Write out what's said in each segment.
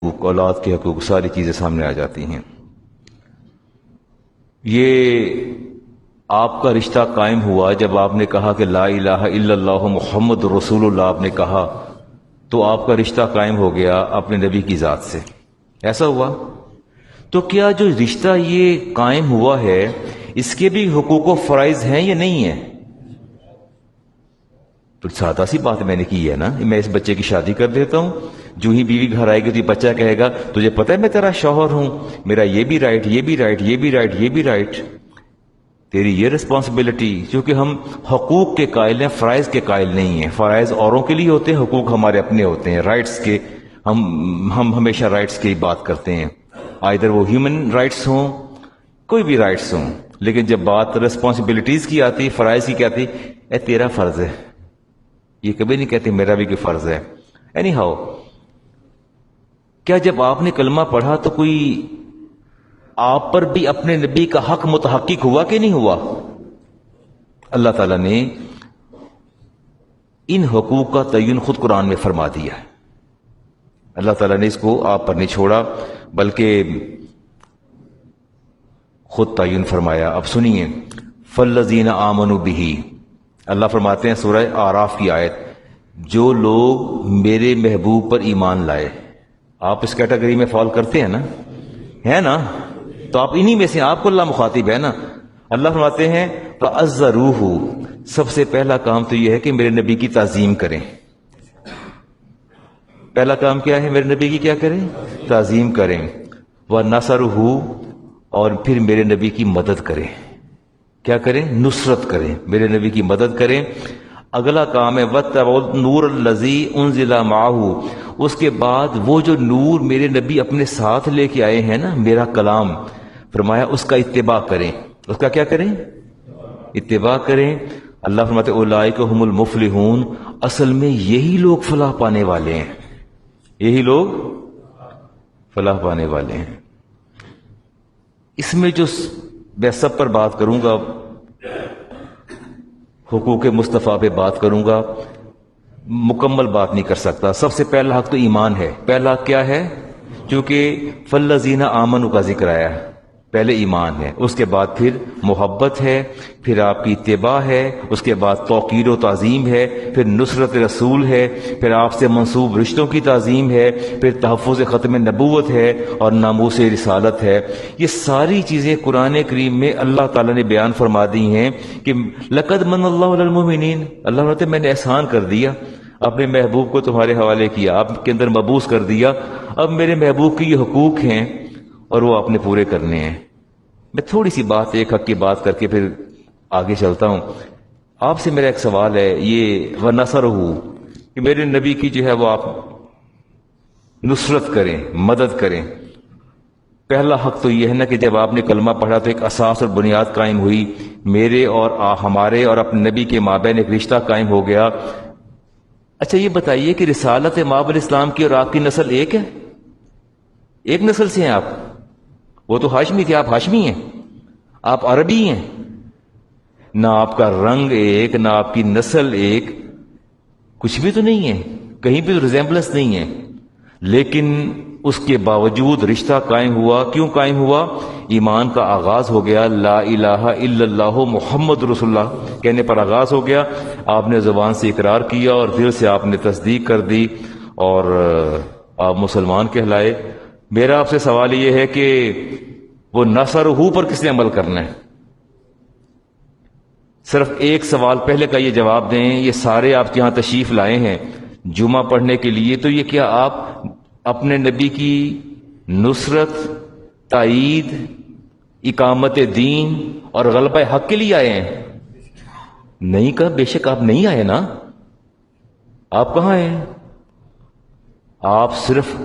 حقوق، اولاد کے حقوق، ساری چیزیں سامنے آ جاتی ہیں۔ یہ آپ کا رشتہ قائم ہوا جب آپ نے کہا کہ لا الہ الا اللہ محمد رسول اللہ آپ نے کہا، تو آپ کا رشتہ قائم ہو گیا اپنے نبی کی ذات سے، ایسا ہوا؟ تو کیا جو رشتہ یہ قائم ہوا ہے اس کے بھی حقوق و فرائض ہیں یا نہیں ہیں؟ تو سادہ سی بات میں نے کی ہے نا، میں اس بچے کی شادی کر دیتا ہوں، جو ہی بیوی گھر آئے گی تو یہ بچہ کہے گا تجھے پتہ ہے میں تیرا شوہر ہوں، میرا یہ بھی رائٹ، یہ بھی رائٹ، یہ بھی رائٹ، یہ بھی رائٹ، تیری یہ رسپانسبلٹی۔ کیونکہ ہم حقوق کے قائل ہیں، فرائض کے قائل نہیں ہیں۔ فرائض اوروں کے لیے ہوتے ہیں، حقوق ہمارے اپنے ہوتے ہیں، رائٹس کے۔ ہم ہمیشہ رائٹس کی بات کرتے ہیں، آئیدر وہ ہیومن رائٹس ہوں، کوئی بھی رائٹس ہوں، لیکن جب بات رسپانسبلٹیز کی آتی، فرائض کی آتی، اے تیرا فرض ہے، یہ کبھی نہیں کہتے میرا بھی کوئی فرض ہے۔ اینی ہاؤ، کیا جب آپ نے کلمہ پڑھا تو کوئی آپ پر بھی اپنے نبی کا حق متحقق ہوا کہ نہیں ہوا؟ اللہ تعالیٰ نے ان حقوق کا تعین خود قرآن میں فرما دیا ہے۔ اللہ تعالیٰ نے اس کو آپ پر نہیں چھوڑا بلکہ خود تعین فرمایا۔ اب سنیے، فالذین آمنوا بہ، اللہ فرماتے ہیں سورہ اعراف کی آیت، جو لوگ میرے محبوب پر ایمان لائے۔ آپ اس کیٹیگری میں فال کرتے ہیں نا، ہے نا؟ تو آپ انہی میں سے، آپ کو اللہ مخاطب ہے نا۔ اللہ فرماتے ہیں فَعَزَّرُوهُ، سب سے پہلا کام تو یہ ہے کہ میرے نبی کی تعظیم کریں۔ پہلا کام کیا ہے؟ میرے نبی کی کیا کریں؟ تعظیم کریں۔ وَنَصَرُهُ، اور پھر میرے نبی کی مدد کریں۔ کیا کریں؟ نصرت کریں، میرے نبی کی مدد کریں۔ اگلا کام ہے وَاتَّبَعُوا النُّورَ الَّذِي أُنزِلَ مَعَهُ، اس کے بعد وہ جو نور میرے نبی اپنے ساتھ لے کے آئے ہیں نا، میرا کلام، فرمایا اس کا اتباع کریں۔ اس کا کیا کریں؟ اتباع کریں۔ اللہ فرماتے اولئک هم المفلحون، اصل میں یہی لوگ فلاح پانے والے ہیں، یہی لوگ فلاح پانے والے ہیں۔ اس میں جو میں سب پر بات کروں گا، حقوق مصطفیٰ پہ بات کروں گا، مکمل بات نہیں کر سکتا۔ سب سے پہلا حق تو ایمان ہے۔ پہلا حق کیا ہے؟ چونکہ فالذین آمنوا کا ذکر آیا ہے، پہلے ایمان ہے، اس کے بعد پھر محبت ہے، پھر آپ کی اتباع ہے، اس کے بعد توقیر و تعظیم ہے، پھر نصرت رسول ہے، پھر آپ سے منسوب رشتوں کی تعظیم ہے، پھر تحفظ ختم نبوت ہے اور ناموس رسالت ہے۔ یہ ساری چیزیں قرآن کریم میں اللہ تعالیٰ نے بیان فرما دی ہیں کہ لقد من اللہ علی المؤمنین، اللہ نے میں نے احسان کر دیا، اپنے محبوب کو تمہارے حوالے کیا، آپ کے اندر مبعوث کر دیا، اب میرے محبوب کی یہ حقوق ہیں اور وہ آپ نے پورے کرنے ہیں۔ میں تھوڑی سی بات، ایک حق کی بات کر کے پھر آگے چلتا ہوں۔ آپ سے میرا ایک سوال ہے، یہ وَنَصَرُهُ، کہ میرے نبی کی جو ہے وہ آپ نصرت کریں، مدد کریں۔ پہلا حق تو یہ ہے نا کہ جب آپ نے کلمہ پڑھا تو ایک اساس اور بنیاد قائم ہوئی، میرے اور ہمارے اور اپنے نبی کے مابین ایک رشتہ قائم ہو گیا۔ اچھا یہ بتائیے کہ رسالت ماب الاسلام کی اور آپ کی نسل ایک ہے؟ ایک نسل سے ہیں آپ؟ وہ تو ہاشمی تھے، آپ ہاشمی ہیں، آپ عربی ہیں، نہ آپ کا رنگ ایک، نہ آپ کی نسل ایک، کچھ بھی تو نہیں ہے، کہیں بھی ریزمبلنس نہیں ہے، لیکن اس کے باوجود رشتہ قائم ہوا۔ کیوں قائم ہوا؟ ایمان کا آغاز ہو گیا، لا الہ الا اللہ محمد رسول اللہ کہنے پر آغاز ہو گیا۔ آپ نے زبان سے اقرار کیا اور دل سے آپ نے تصدیق کر دی اور آپ مسلمان کہلائے۔ میرا آپ سے سوال یہ ہے کہ وہ نصرہ پر کس نے عمل کرنا ہے؟ صرف ایک سوال پہلے کا یہ جواب دیں، یہ سارے آپ یہاں تشریف لائے ہیں جمعہ پڑھنے کے لیے، تو یہ کیا آپ اپنے نبی کی نصرت، تائید، اقامت دین اور غلبہ حق کے لیے آئے ہیں؟ نہیں کہا، بے شک آپ نہیں آئے نا۔ آپ کہاں ہیں؟ آپ صرف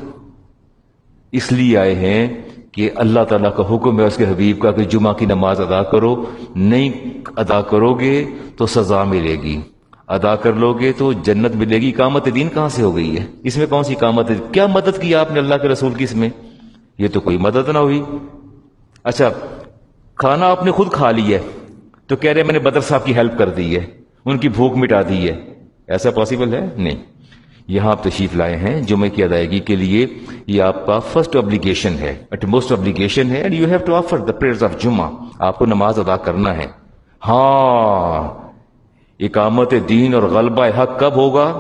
اس لیے آئے ہیں کہ اللہ تعالیٰ کا حکم ہے اس کے حبیب کا کہ جمعہ کی نماز ادا کرو، نہیں ادا کرو گے تو سزا ملے گی، ادا کر لو گے تو جنت ملے گی۔ اقامت دین کہاں سے ہو گئی ہے؟ اس میں کون سی اقامت ہے؟ کیا مدد کی آپ نے اللہ کے رسول کی؟ اس میں یہ تو کوئی مدد نہ ہوئی۔ اچھا کھانا آپ نے خود کھا لیا ہے تو کہہ رہے میں نے بدر صاحب کی ہیلپ کر دی ہے، ان کی بھوک مٹا دی ہے، ایسا پاسبل ہے؟ نہیں۔ یہاں آپ تشریف لائے ہیں جمعے کی ادائیگی کے لیے. یہ آپ کا فرسٹ obligation ہے, utmost obligation ہے, and you have to offer the prayers of جمعہ. آپ کو نماز ادا کرنا ہے. ہاں, اقامت دین اور غلبہ حق کب ہوگا؟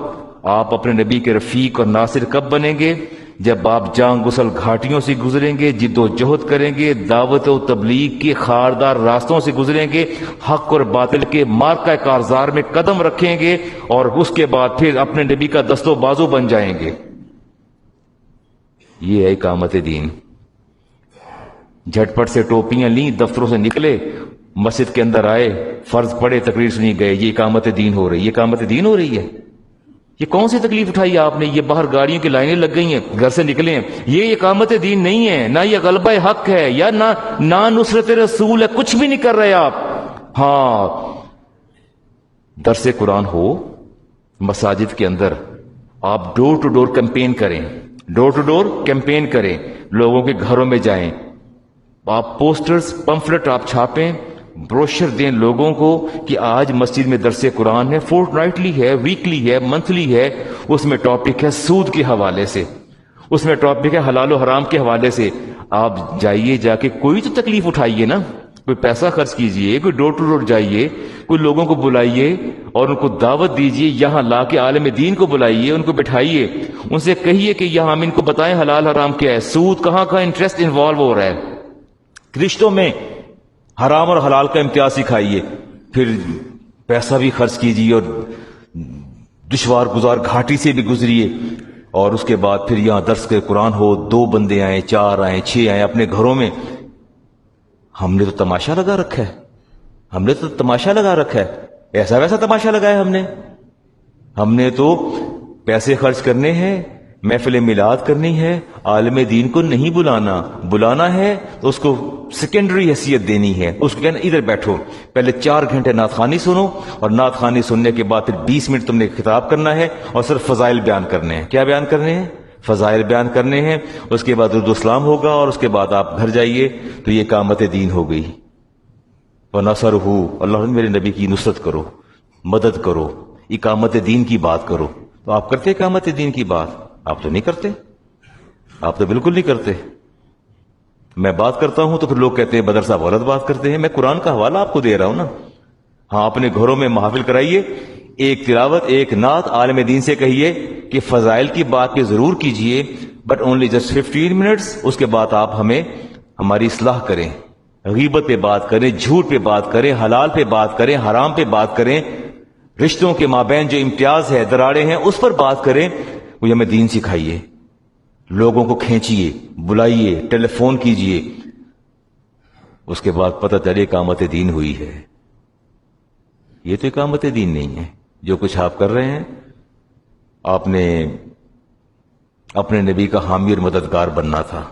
آپ اپنے نبی کے رفیق اور ناصر کب بنیں گے؟ جب آپ جان گسل گھاٹیوں سے گزریں گے, جد و جہد کریں گے, دعوت و تبلیغ کے خاردار راستوں سے گزریں گے, حق اور باطل کے مارکہ کارزار میں قدم رکھیں گے, اور اس کے بعد پھر اپنے نبی کا دست و بازو بن جائیں گے. یہ ہے اقامت دین. جھٹ پٹ سے ٹوپیاں لیں, دفتروں سے نکلے, مسجد کے اندر آئے, فرض پڑے, تقریر سنی گئے, یہ اقامت دین ہو رہی ہے. یہ اقامت دین ہو رہی ہے. یہ کون سی تکلیف اٹھائی آپ نے؟ یہ باہر گاڑیوں کی لائنیں لگ گئی ہیں, گھر سے نکلے ہیں. یہ اقامت دین نہیں ہے, نہ یہ غلبہ حق ہے, یا نہ نصرت رسول ہے. کچھ بھی نہیں کر رہے آپ. ہاں, درس قرآن ہو مساجد کے اندر, آپ ڈور ٹو ڈور کیمپین کریں, ڈور ٹو ڈور کیمپین کریں, لوگوں کے گھروں میں جائیں, آپ پوسٹرز پمفلٹ آپ چھاپیں, بروشر دیں لوگوں کو کہ آج مسجد میں درس قرآن ہے, فورٹ نائٹلی ہے, ویکلی ہے, منتھلی ہے. اس میں ٹاپک ہے سود کے حوالے سے, اس میں ٹاپک ہے حلال و حرام کے حوالے سے. آپ جائیے, جا کے کوئی تو تکلیف اٹھائیے نا, کوئی پیسہ خرچ کیجئے, کوئی ڈور ٹو ڈور جائیے, کوئی لوگوں کو بلائیے اور ان کو دعوت دیجئے, یہاں لا کے عالم دین کو بلائیے, ان کو بٹھائیے, ان سے کہیے کہ یہاں ہم ان کو بتائیں حلال حرام کیا ہے, سود کہاں کا انٹرسٹ انوالو ہو رہا ہے, رشتوں میں حرام اور حلال کا امتیاز سکھائیے, پھر پیسہ بھی خرچ کیجیے اور دشوار گزار گھاٹی سے بھی گزریے, اور اس کے بعد پھر یہاں درس کے قرآن ہو, 2 بندے آئیں, 4 آئیں, 6 آئیں اپنے گھروں میں. ہم نے تو تماشا لگا رکھا ہے, ہم نے تو تماشا لگا رکھا ہے, ایسا ویسا تماشا لگایا ہم نے تو پیسے خرچ کرنے ہیں, محفل میلاد کرنی ہے, عالم دین کو نہیں بلانا ہے تو اس کو سیکنڈری حیثیت دینی ہے. اس کو کہنا ادھر بیٹھو, پہلے 4 گھنٹے نعت خوانی سنو, اور نعت خوانی سننے کے بعد پھر 20 منٹ تم نے خطاب کرنا ہے اور صرف فضائل بیان کرنے ہیں. کیا بیان کرنے ہیں؟ فضائل بیان کرنے ہیں. اس کے بعد درود و سلام ہوگا, اور اس کے بعد آپ گھر جائیے. تو یہ اقامت دین ہو گئی. وَنَصَرُهُ, اللہ میرے نبی کی نصرت کرو, مدد کرو, اقامت دین کی بات کرو. تو آپ کرتے اقامت دین کی بات؟ آپ تو نہیں کرتے, آپ تو بالکل نہیں کرتے. میں بات کرتا ہوں تو پھر لوگ کہتے ہیں بدر صاحب غلط بات کرتے ہیں. میں قرآن کا حوالہ آپ کو دے رہا ہوں نا. ہاں, اپنے گھروں میں محافل کرائیے, ایک تلاوت, ایک نعت عالم دین سے کہیے کہ فضائل کی بات بھی ضرور کیجئے, بٹ اونلی جسٹ 15 منٹس. اس کے بعد آپ ہمیں ہماری اصلاح کریں, غیبت پہ بات کریں, جھوٹ پہ بات کریں, حلال پہ بات کریں, حرام پہ بات کریں, رشتوں کے مابین جو امتیاز ہے, دراڑیں ہیں, اس پر بات کریں. وہ ہمیں دین سکھائیے, لوگوں کو کھینچیے, بلائیے, ٹیلی فون کیجئے. اس کے بعد پتہ چلے اقامت دین ہوئی ہے. یہ تو اقامت دین نہیں ہے جو کچھ آپ کر رہے ہیں. آپ نے اپنے نبی کا حامی اور مددگار بننا تھا,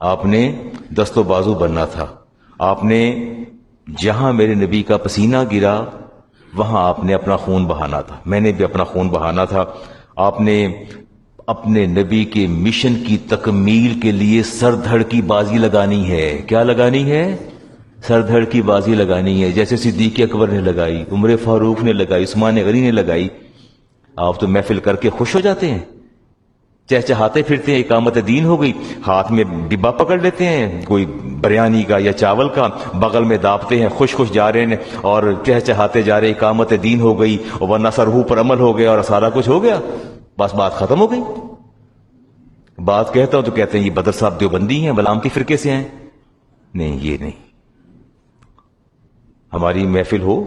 آپ نے دست و بازو بننا تھا. آپ نے جہاں میرے نبی کا پسینہ گرا وہاں آپ نے اپنا خون بہانا تھا, میں نے بھی اپنا خون بہانا تھا. آپ نے اپنے نبی کے مشن کی تکمیل کے لیے سر دھڑ کی بازی لگانی ہے. کیا لگانی ہے؟ سر دھڑ کی بازی لگانی ہے, جیسے صدیق اکبر نے لگائی, عمر فاروق نے لگائی, عثمان غنی نے لگائی. آپ تو محفل کر کے خوش ہو جاتے ہیں, چہچہاتے پھرتے ہیں, اقامت دین ہو گئی. ہاتھ میں ڈبہ پکڑ لیتے ہیں, کوئی بریانی کا یا چاول کا, بغل میں داپتے ہیں, خوش خوش جا رہے ہیں اور چہچہاتے جا رہے, اقامت دین ہو گئی. اور ورنہ سرہو پر عمل ہو گیا اور سارا کچھ ہو گیا, بس بات ختم ہو گئی. بات کہتا ہوں تو کہتے ہیں یہ بدر صاحب دیوبندی ہیں, بلامتی فرقے سے ہیں. نہیں, یہ نہیں. ہماری محفل ہو,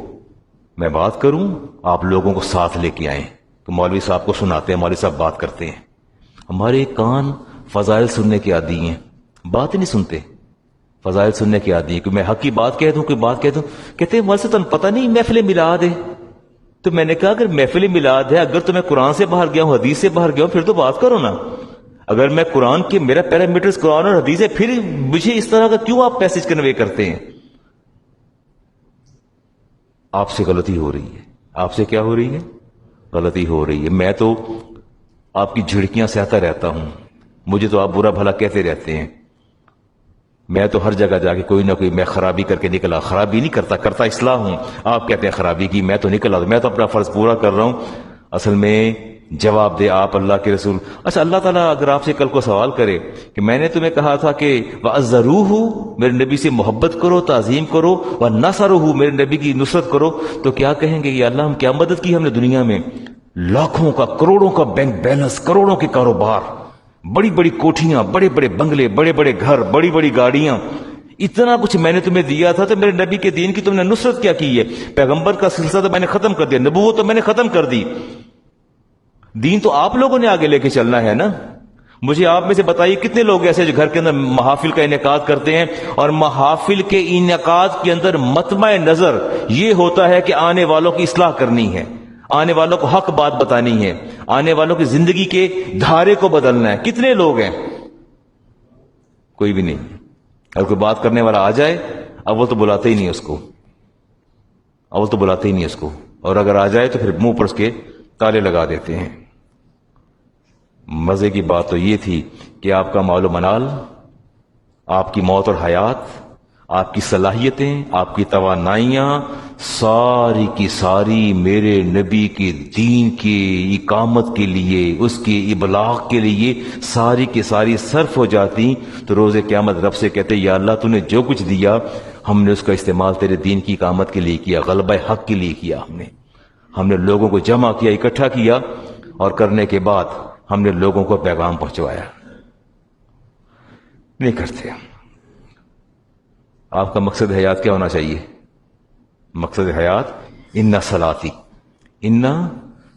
میں بات کروں, آپ لوگوں کو ساتھ لے کے آئیں. تو مولوی صاحب کو سناتے ہیں, مولوی صاحب بات کرتے ہیں. ہمارے کان فضائل سننے کے عادی ہیں, بات نہیں سنتے, فضائل سننے کے عادی ہیں. کہ میں حق کی بات کہہ دوں, کوئی بات کہہ دوں, کہتے ہیں مولوی صاحب تمہیں پتہ نہیں محفل میلاد ہے. تو میں نے کہا اگر محفل میلاد ہے, اگر تو میں قرآن سے باہر گیا ہوں, حدیث سے باہر گیا ہوں, پھر تو بات کرو نا. اگر میں قرآن کے, میرا پیرامیٹرز قرآن اور حدیث ہے, پھر مجھے اس طرح کا کیوں آپ میسج کنوے کرتے ہیں؟ آپ سے غلطی ہو رہی ہے. آپ سے کیا ہو رہی ہے؟ غلطی ہو رہی ہے. میں تو آپ کی جھڑکیاں سہتا رہتا ہوں, مجھے تو آپ برا بھلا کہتے رہتے ہیں. میں تو ہر جگہ جا کے کوئی نہ کوئی میں خرابی کر کے نکلا. خرابی نہیں کرتا اصلاح ہوں. آپ کہتے ہیں خرابی کی, میں تو نکلا, میں تو اپنا فرض پورا کر رہا ہوں. اصل میں جواب دے آپ اللہ کے رسول. اچھا اللہ تعالیٰ اگر آپ سے کل کو سوال کرے کہ میں نے تمہیں کہا تھا کہ وَعَزَّرُوهُ میرے نبی سے محبت کرو، تعظیم کرو، وَنَصَرُوهُ میرے نبی کی نصرت کرو، تو کیا کہیں گے؟ یا اللہ ہم کیا مدد کی ہم نے دنیا میں؟ لاکھوں کا، کروڑوں کا بینک بیلنس، کروڑوں کے کاروبار، بڑی بڑی کوٹھیاں، بڑے بڑے بنگلے، بڑے بڑے گھر، بڑی بڑی گاڑیاں، اتنا کچھ میں نے تمہیں دیا تھا، تو میرے نبی کے دین کی تم نے نصرت کیا کی ہے؟ پیغمبر کا سلسلہ تو میں نے ختم کر دیا، نبوت تو میں نے ختم کر دی، دین تو آپ لوگوں نے آگے لے کے چلنا ہے نا. مجھے آپ میں سے بتائیے کتنے لوگ ایسے جو گھر کے اندر محافل کا انعقاد کرتے ہیں اور محافل کے انعقاد کے اندر مطمع نظر یہ ہوتا ہے کہ آنے والوں کی اصلاح کرنی ہے، آنے والوں کو حق بات بتانی ہے، آنے والوں کی زندگی کے دھارے کو بدلنا ہے. کتنے لوگ ہیں؟ کوئی بھی نہیں. اگر کوئی بات کرنے والا آ جائے اول تو بلاتے ہی نہیں اس کو، اول تو بلاتے ہی نہیں اس کو، اور اگر آ جائے تو پھر منہ پر اس کے تالے لگا دیتے ہیں. مزے کی بات تو یہ تھی کہ آپ کا مال و منال، آپ کی موت اور حیات، آپ کی صلاحیتیں، آپ کی توانائیاں ساری کی ساری میرے نبی کے دین کی اقامت کے لیے، اس کی ابلاغ کے لیے ساری کی ساری صرف ہو جاتی. تو روز قیامت رب سے کہتے یا اللہ تو نے جو کچھ دیا ہم نے اس کا استعمال تیرے دین کی اقامت کے لیے کیا، غلبہ حق کے لیے کیا. ہم نے لوگوں کو جمع کیا، اکٹھا کیا، اور کرنے کے بعد ہم نے لوگوں کو پیغام پہنچوایا. نہیں کرتے. آپ کا مقصد حیات کیا ہونا چاہیے؟ مقصد حیات ان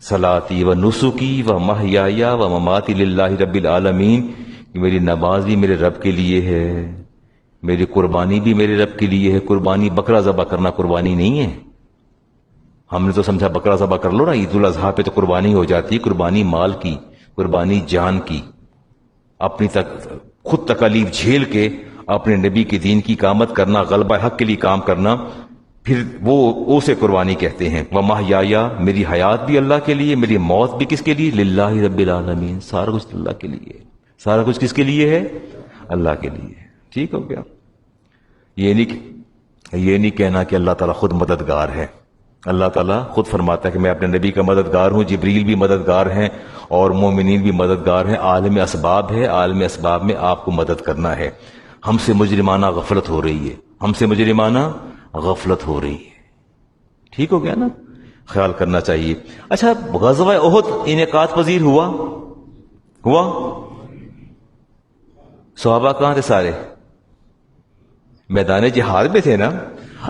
صلاتی و نسکی و محیای و مماتی للہ رب العالمین. میری نماز بھی میرے رب کے لیے ہے، میری قربانی بھی میرے رب کے لیے ہے. قربانی بکرا ذبح کرنا قربانی نہیں ہے. ہم نے تو سمجھا بکرا ذبح کر لو نا، عید الاضحیٰ پہ تو قربانی ہو جاتی. قربانی مال کی، قربانی جان کی، اپنی خود تکالیف جھیل کے اپنے نبی کے دین کی اقامت کرنا، غلبہ حق کے لیے کام کرنا، پھر وہ اسے قربانی کہتے ہیں. وَمَحْيَايَ میری حیات بھی اللہ کے لیے، میری موت بھی کس کے لیے؟ للہ رب العالمین. سارا کچھ اللہ کے لیے. سارا کچھ کس کے لیے ہے؟ اللہ کے لیے. ٹھیک ہو گیا. یہ نہیں کہنا کہ اللہ تعالیٰ خود مددگار ہے. اللہ تعالیٰ خود فرماتا ہے کہ میں اپنے نبی کا مددگار ہوں، جبریل بھی مددگار ہیں اور مومنین بھی مددگار ہیں. عالم اسباب ہے، عالم اسباب میں آپ کو مدد کرنا ہے. ہم سے مجرمانہ غفلت ہو رہی ہے، ہم سے مجرمانہ غفلت ہو رہی ہے. ٹھیک ہو گیا نا؟ خیال کرنا چاہیے. اچھا غزوہ احد انعقاد پذیر ہوا؟ صحابہ کہاں تھے؟ سارے میدان جہاد میں تھے نا.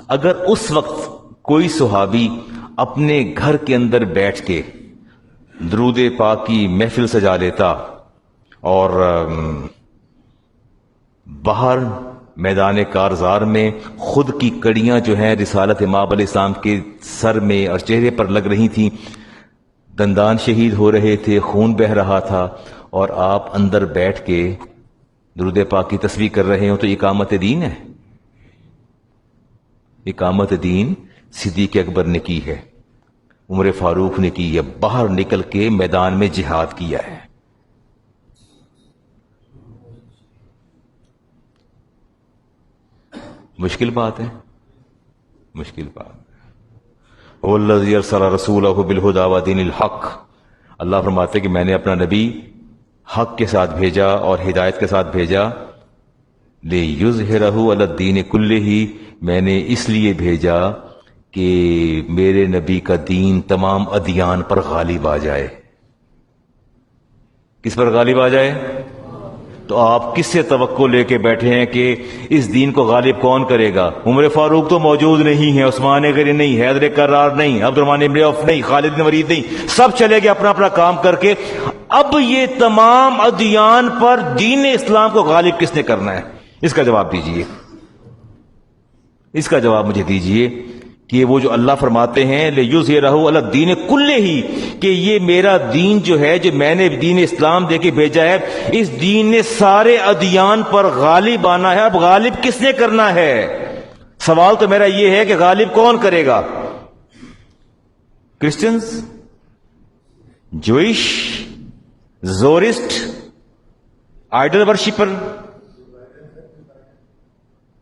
اگر اس وقت کوئی صحابی اپنے گھر کے اندر بیٹھ کے درود پاک کی محفل سجا لیتا اور باہر میدان کارزار میں خود کی کڑیاں جو ہیں رسالت امام علیہ السلام کے سر میں اور چہرے پر لگ رہی تھیں، دندان شہید ہو رہے تھے، خون بہ رہا تھا، اور آپ اندر بیٹھ کے درود پاک کی تسبیح کر رہے ہوں، تو اقامت دین ہے. اقامت دین صدیق اکبر نے کی ہے، عمر فاروق نے کی ہے، باہر نکل کے میدان میں جہاد کیا ہے. مشکل بات ہے، مشکل بات. والذی ارسل رسولہ بالہدی ودین الحق. اللہ فرماتے کہ میں نے اپنا نبی حق کے ساتھ بھیجا اور ہدایت کے ساتھ بھیجا. لیظہرہ علی الدین کلہ. میں نے اس لیے بھیجا کہ میرے نبی کا دین تمام ادیان پر غالب آ جائے. کس پر غالب آ جائے؟ تو آپ کس سے توقع لے کے بیٹھے ہیں کہ اس دین کو غالب کون کرے گا؟ عمر فاروق تو موجود نہیں ہے، عثمان غنی نہیں، حیدر کرار نہیں، عبد الرحمن بن عوف نہیں، خالد بن ولید نہیں، سب چلے گئے اپنا اپنا کام کر کے. اب یہ تمام ادیان پر دین اسلام کو غالب کس نے کرنا ہے؟ اس کا جواب دیجئے. اس کا جواب مجھے دیجئے کہ وہ جو اللہ فرماتے ہیں لیظہرہ علی الدین کلہ، کہ یہ میرا دین جو ہے، جو میں نے دین اسلام دے کے بھیجا ہے، اس دین نے سارے ادیان پر غالب آنا ہے. اب غالب کس نے کرنا ہے؟ سوال تو میرا یہ ہے کہ غالب کون کرے گا؟ کرسچنز، جوئش، زورسٹ، آئیڈل ورشپر؟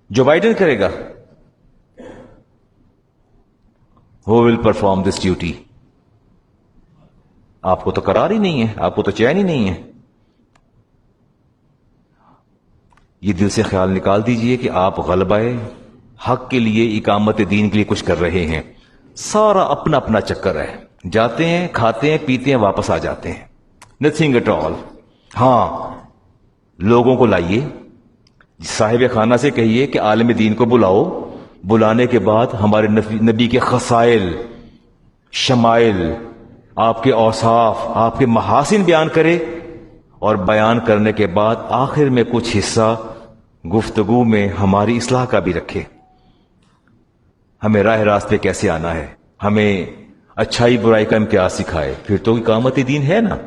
جو بائیڈن کرے گا. Who will perform this duty? آپ کو تو قرار ہی نہیں ہے، آپ کو تو چین ہی نہیں ہے. یہ دل سے خیال نکال دیجئے کہ آپ غلبہ حق کے لیے، اقامت دین کے لیے کچھ کر رہے ہیں. سارا اپنا اپنا چکر ہے، جاتے ہیں، کھاتے ہیں، پیتے ہیں، واپس آ جاتے ہیں. Nothing at all. ہاں، لوگوں کو لائیے، صاحب خانہ سے کہیے کہ عالم دین کو بلاؤ، بلانے کے بعد ہمارے نبی کے خصائل، شمائل، آپ کے اوصاف، آپ کے محاسن بیان کرے، اور بیان کرنے کے بعد آخر میں کچھ حصہ گفتگو میں ہماری اصلاح کا بھی رکھے. ہمیں راہ راست پہ کیسے آنا ہے، ہمیں اچھائی برائی کا امتیاز سکھائے. پھر تو اقامت دین ہے نا،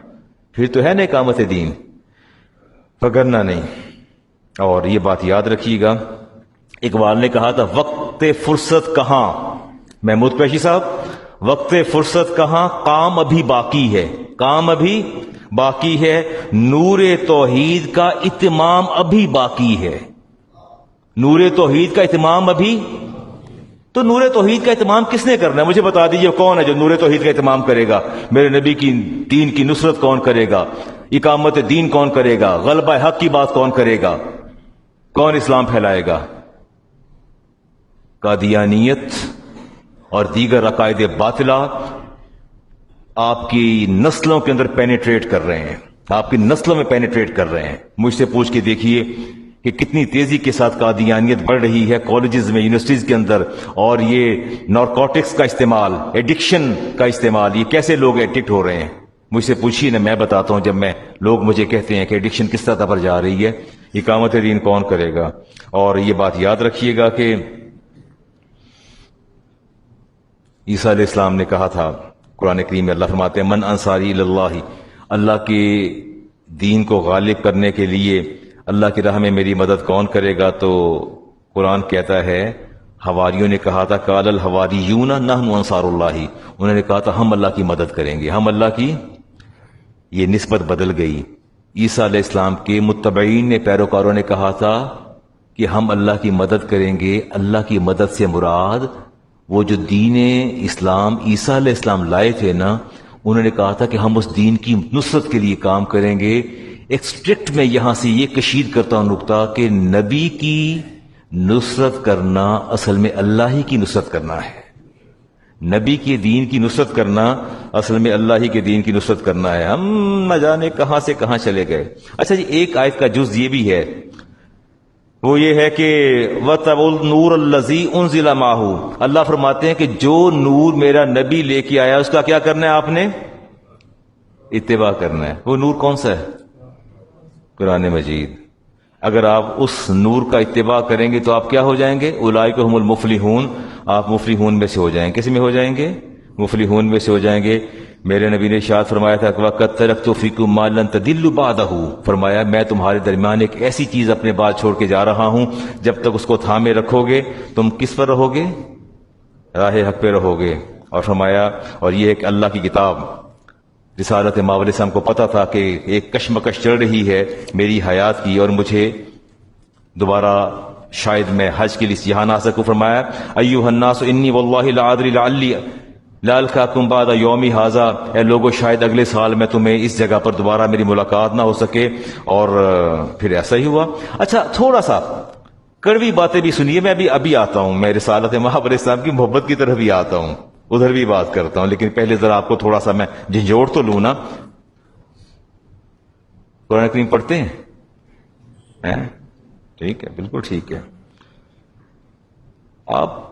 پھر تو ہے نا اقامت دین، پگرنا نہیں. اور یہ بات یاد رکھیے گا، اقبال نے کہا تھا وقت فرصت کہاں، محمود قریشی صاحب، وقت فرصت کہاں، کام ابھی باقی ہے، کام ابھی باقی ہے، نور توحید کا اتمام ابھی باقی ہے. نور توحید کا اتمام ابھی. تو نور توحید کا اتمام کس نے کرنا ہے؟ مجھے بتا دیجئے کون ہے جو نور توحید کا اتمام کرے گا؟ میرے نبی کی دین کی نصرت کون کرے گا؟ اقامت دین کون کرے گا؟ غلبہ حق کی بات کون کرے گا؟ کون اسلام پھیلائے گا؟ قادیانیت اور دیگر عقائد باطلہ آپ کی نسلوں کے اندر پینیٹریٹ کر رہے ہیں، آپ کی نسلوں میں پینیٹریٹ کر رہے ہیں. مجھ سے پوچھ کے دیکھیے کہ کتنی تیزی کے ساتھ قادیانیت بڑھ رہی ہے کالجز میں، یونیورسٹیز کے اندر. اور یہ نارکوٹکس کا استعمال، ایڈکشن کا استعمال، یہ کیسے لوگ ایڈکٹ ہو رہے ہیں؟ مجھ سے پوچھیے نا، میں بتاتا ہوں. جب لوگ مجھے کہتے ہیں کہ ایڈکشن کس طرح پر جا رہی ہے، اقامت دین کون کرے گا؟ اور یہ بات یاد رکھیے گا کہ عیسیٰ علیہ السلام نے کہا تھا، قرآن کریم میں اللہ فرماتے ہیں من انصاری اللہ، اللہ کے دین کو غالب کرنے کے لیے اللہ کی راہ میں میری مدد کون کرے گا؟ تو قرآن کہتا ہے حواریوں نے کہا تھا قال الحواریون نحن انصار اللہ، انہوں نے کہا تھا ہم اللہ کی مدد کریں گے، ہم اللہ کی. یہ نسبت بدل گئی. عیسیٰ علیہ السلام کے متبعین نے، پیروکاروں نے کہا تھا کہ ہم اللہ کی مدد کریں گے. اللہ کی مدد سے مراد وہ جو دین اسلام عیسیٰ علیہ السلام لائے تھے نا، انہوں نے کہا تھا کہ ہم اس دین کی نصرت کے لیے کام کریں گے. ایکسٹریکٹ میں یہاں سے یہ کشید کرتا ہوں نقطہ کہ نبی کی نصرت کرنا اصل میں اللہ ہی کی نصرت کرنا ہے. نبی کے دین کی نصرت کرنا اصل میں اللہ ہی کے دین کی نصرت کرنا ہے. ہم نہ جانے کہاں سے کہاں چلے گئے. اچھا جی، ایک آیت کا جز یہ بھی ہے، وہ یہ ہے کہ وَاتَّبُوا النُّورَ الَّذِي أُنزِلَ مَعَهُ، اللہ فرماتے ہیں کہ جو نور میرا نبی لے کے آیا اس کا کیا کرنا ہے؟ آپ نے اتباع کرنا ہے. وہ نور کون سا ہے؟ قرآن مجید. اگر آپ اس نور کا اتباع کریں گے تو آپ کیا ہو جائیں گے؟ اولئک هم المفلحون، آپ مفلحون میں سے ہو جائیں گے. کس میں ہو جائیں گے؟ مفلحون میں سے ہو جائیں گے. میرے نبی نے ارشاد فرمایا تھا وَقَدْ تَرَكْتُ فِيكُمْ مَا لَن تَضِلُّوا بَعْدَهُ، فرمایا میں تمہارے درمیان ایک ایسی چیز اپنے بعد چھوڑ کے جا رہا ہوں، جب تک اس کو تھامے رکھو گے تم کس پر رہو گے؟ راہ حق پہ رہو گے. اور فرمایا اور یہ ایک اللہ کی کتاب، رسالت ماؤ علیہ السلام کو پتا تھا کہ ایک کشمکش چل رہی ہے میری حیات کی اور مجھے دوبارہ شاید میں حج کے لیے یہاں نہ آ سکوں. فرمایا ایھا الناس انی واللہ لا ادری لعلی لالکاکم بعد یومی ھذا، اے لوگوں شاید اگلے سال میں تمہیں اس جگہ پر دوبارہ میری ملاقات نہ ہو سکے. اور پھر ایسا ہی ہوا. اچھا تھوڑا سا کڑوی باتیں بھی سنیے. میں ابھی آتا ہوں، میں رسالت ماؤ علیہ السلام کی محبت کی طرف بھی آتا ہوں، ادھر بھی بات کرتا ہوں، لیکن پہلے ذرا آپ کو تھوڑا سا میں جھنجھوڑ تو لوں نا. قرآن کریم پڑھتے ہیں؟ ٹھیک ہے، بالکل ٹھیک ہے. آپ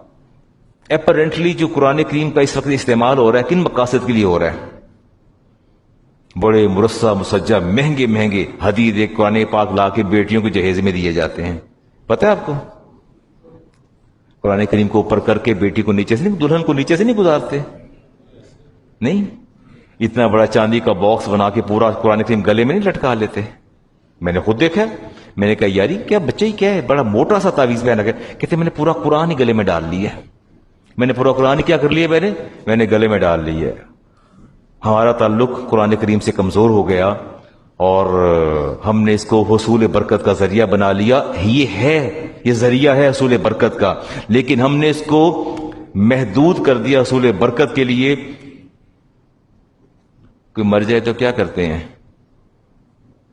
اپرنٹلی جو قرآن کریم کا اس وقت استعمال ہو رہا ہے کن مقاصد کے لیے ہو رہا ہے؟ بڑے مرصع مسجع مہنگے مہنگے حدید ایک قرآن پاک لا کے بیٹیوں کے جہیز میں دیے جاتے ہیں. پتہ ہے آپ کو؟ قرآن کریم کو اوپر کر کے بیٹی کو نیچے سے نہیں، دلہن کو نیچے سے نہیں گزارتے. نہیں، اتنا بڑا چاندی کا باکس بنا کے پورا قرآن کریم گلے میں نہیں لٹکا لیتے. میں نے خود دیکھا. میں نے کہا یاری کیا بچہ ہی کیا ہے، بڑا موٹا سا تعویذ پہنا گیا. کہتے میں نے پورا قرآن ہی گلے میں ڈال لیا ہے. میں نے پورا قرآن کیا کر لیا؟ میں نے گلے میں ڈال لیا ہے. ہمارا تعلق قرآن کریم سے کمزور ہو گیا اور ہم نے اس کو حصول برکت کا ذریعہ بنا لیا. یہ ذریعہ ہے حصول برکت کا، لیکن ہم نے اس کو محدود کر دیا حصول برکت کے لیے. کوئی مر جائے تو کیا کرتے ہیں؟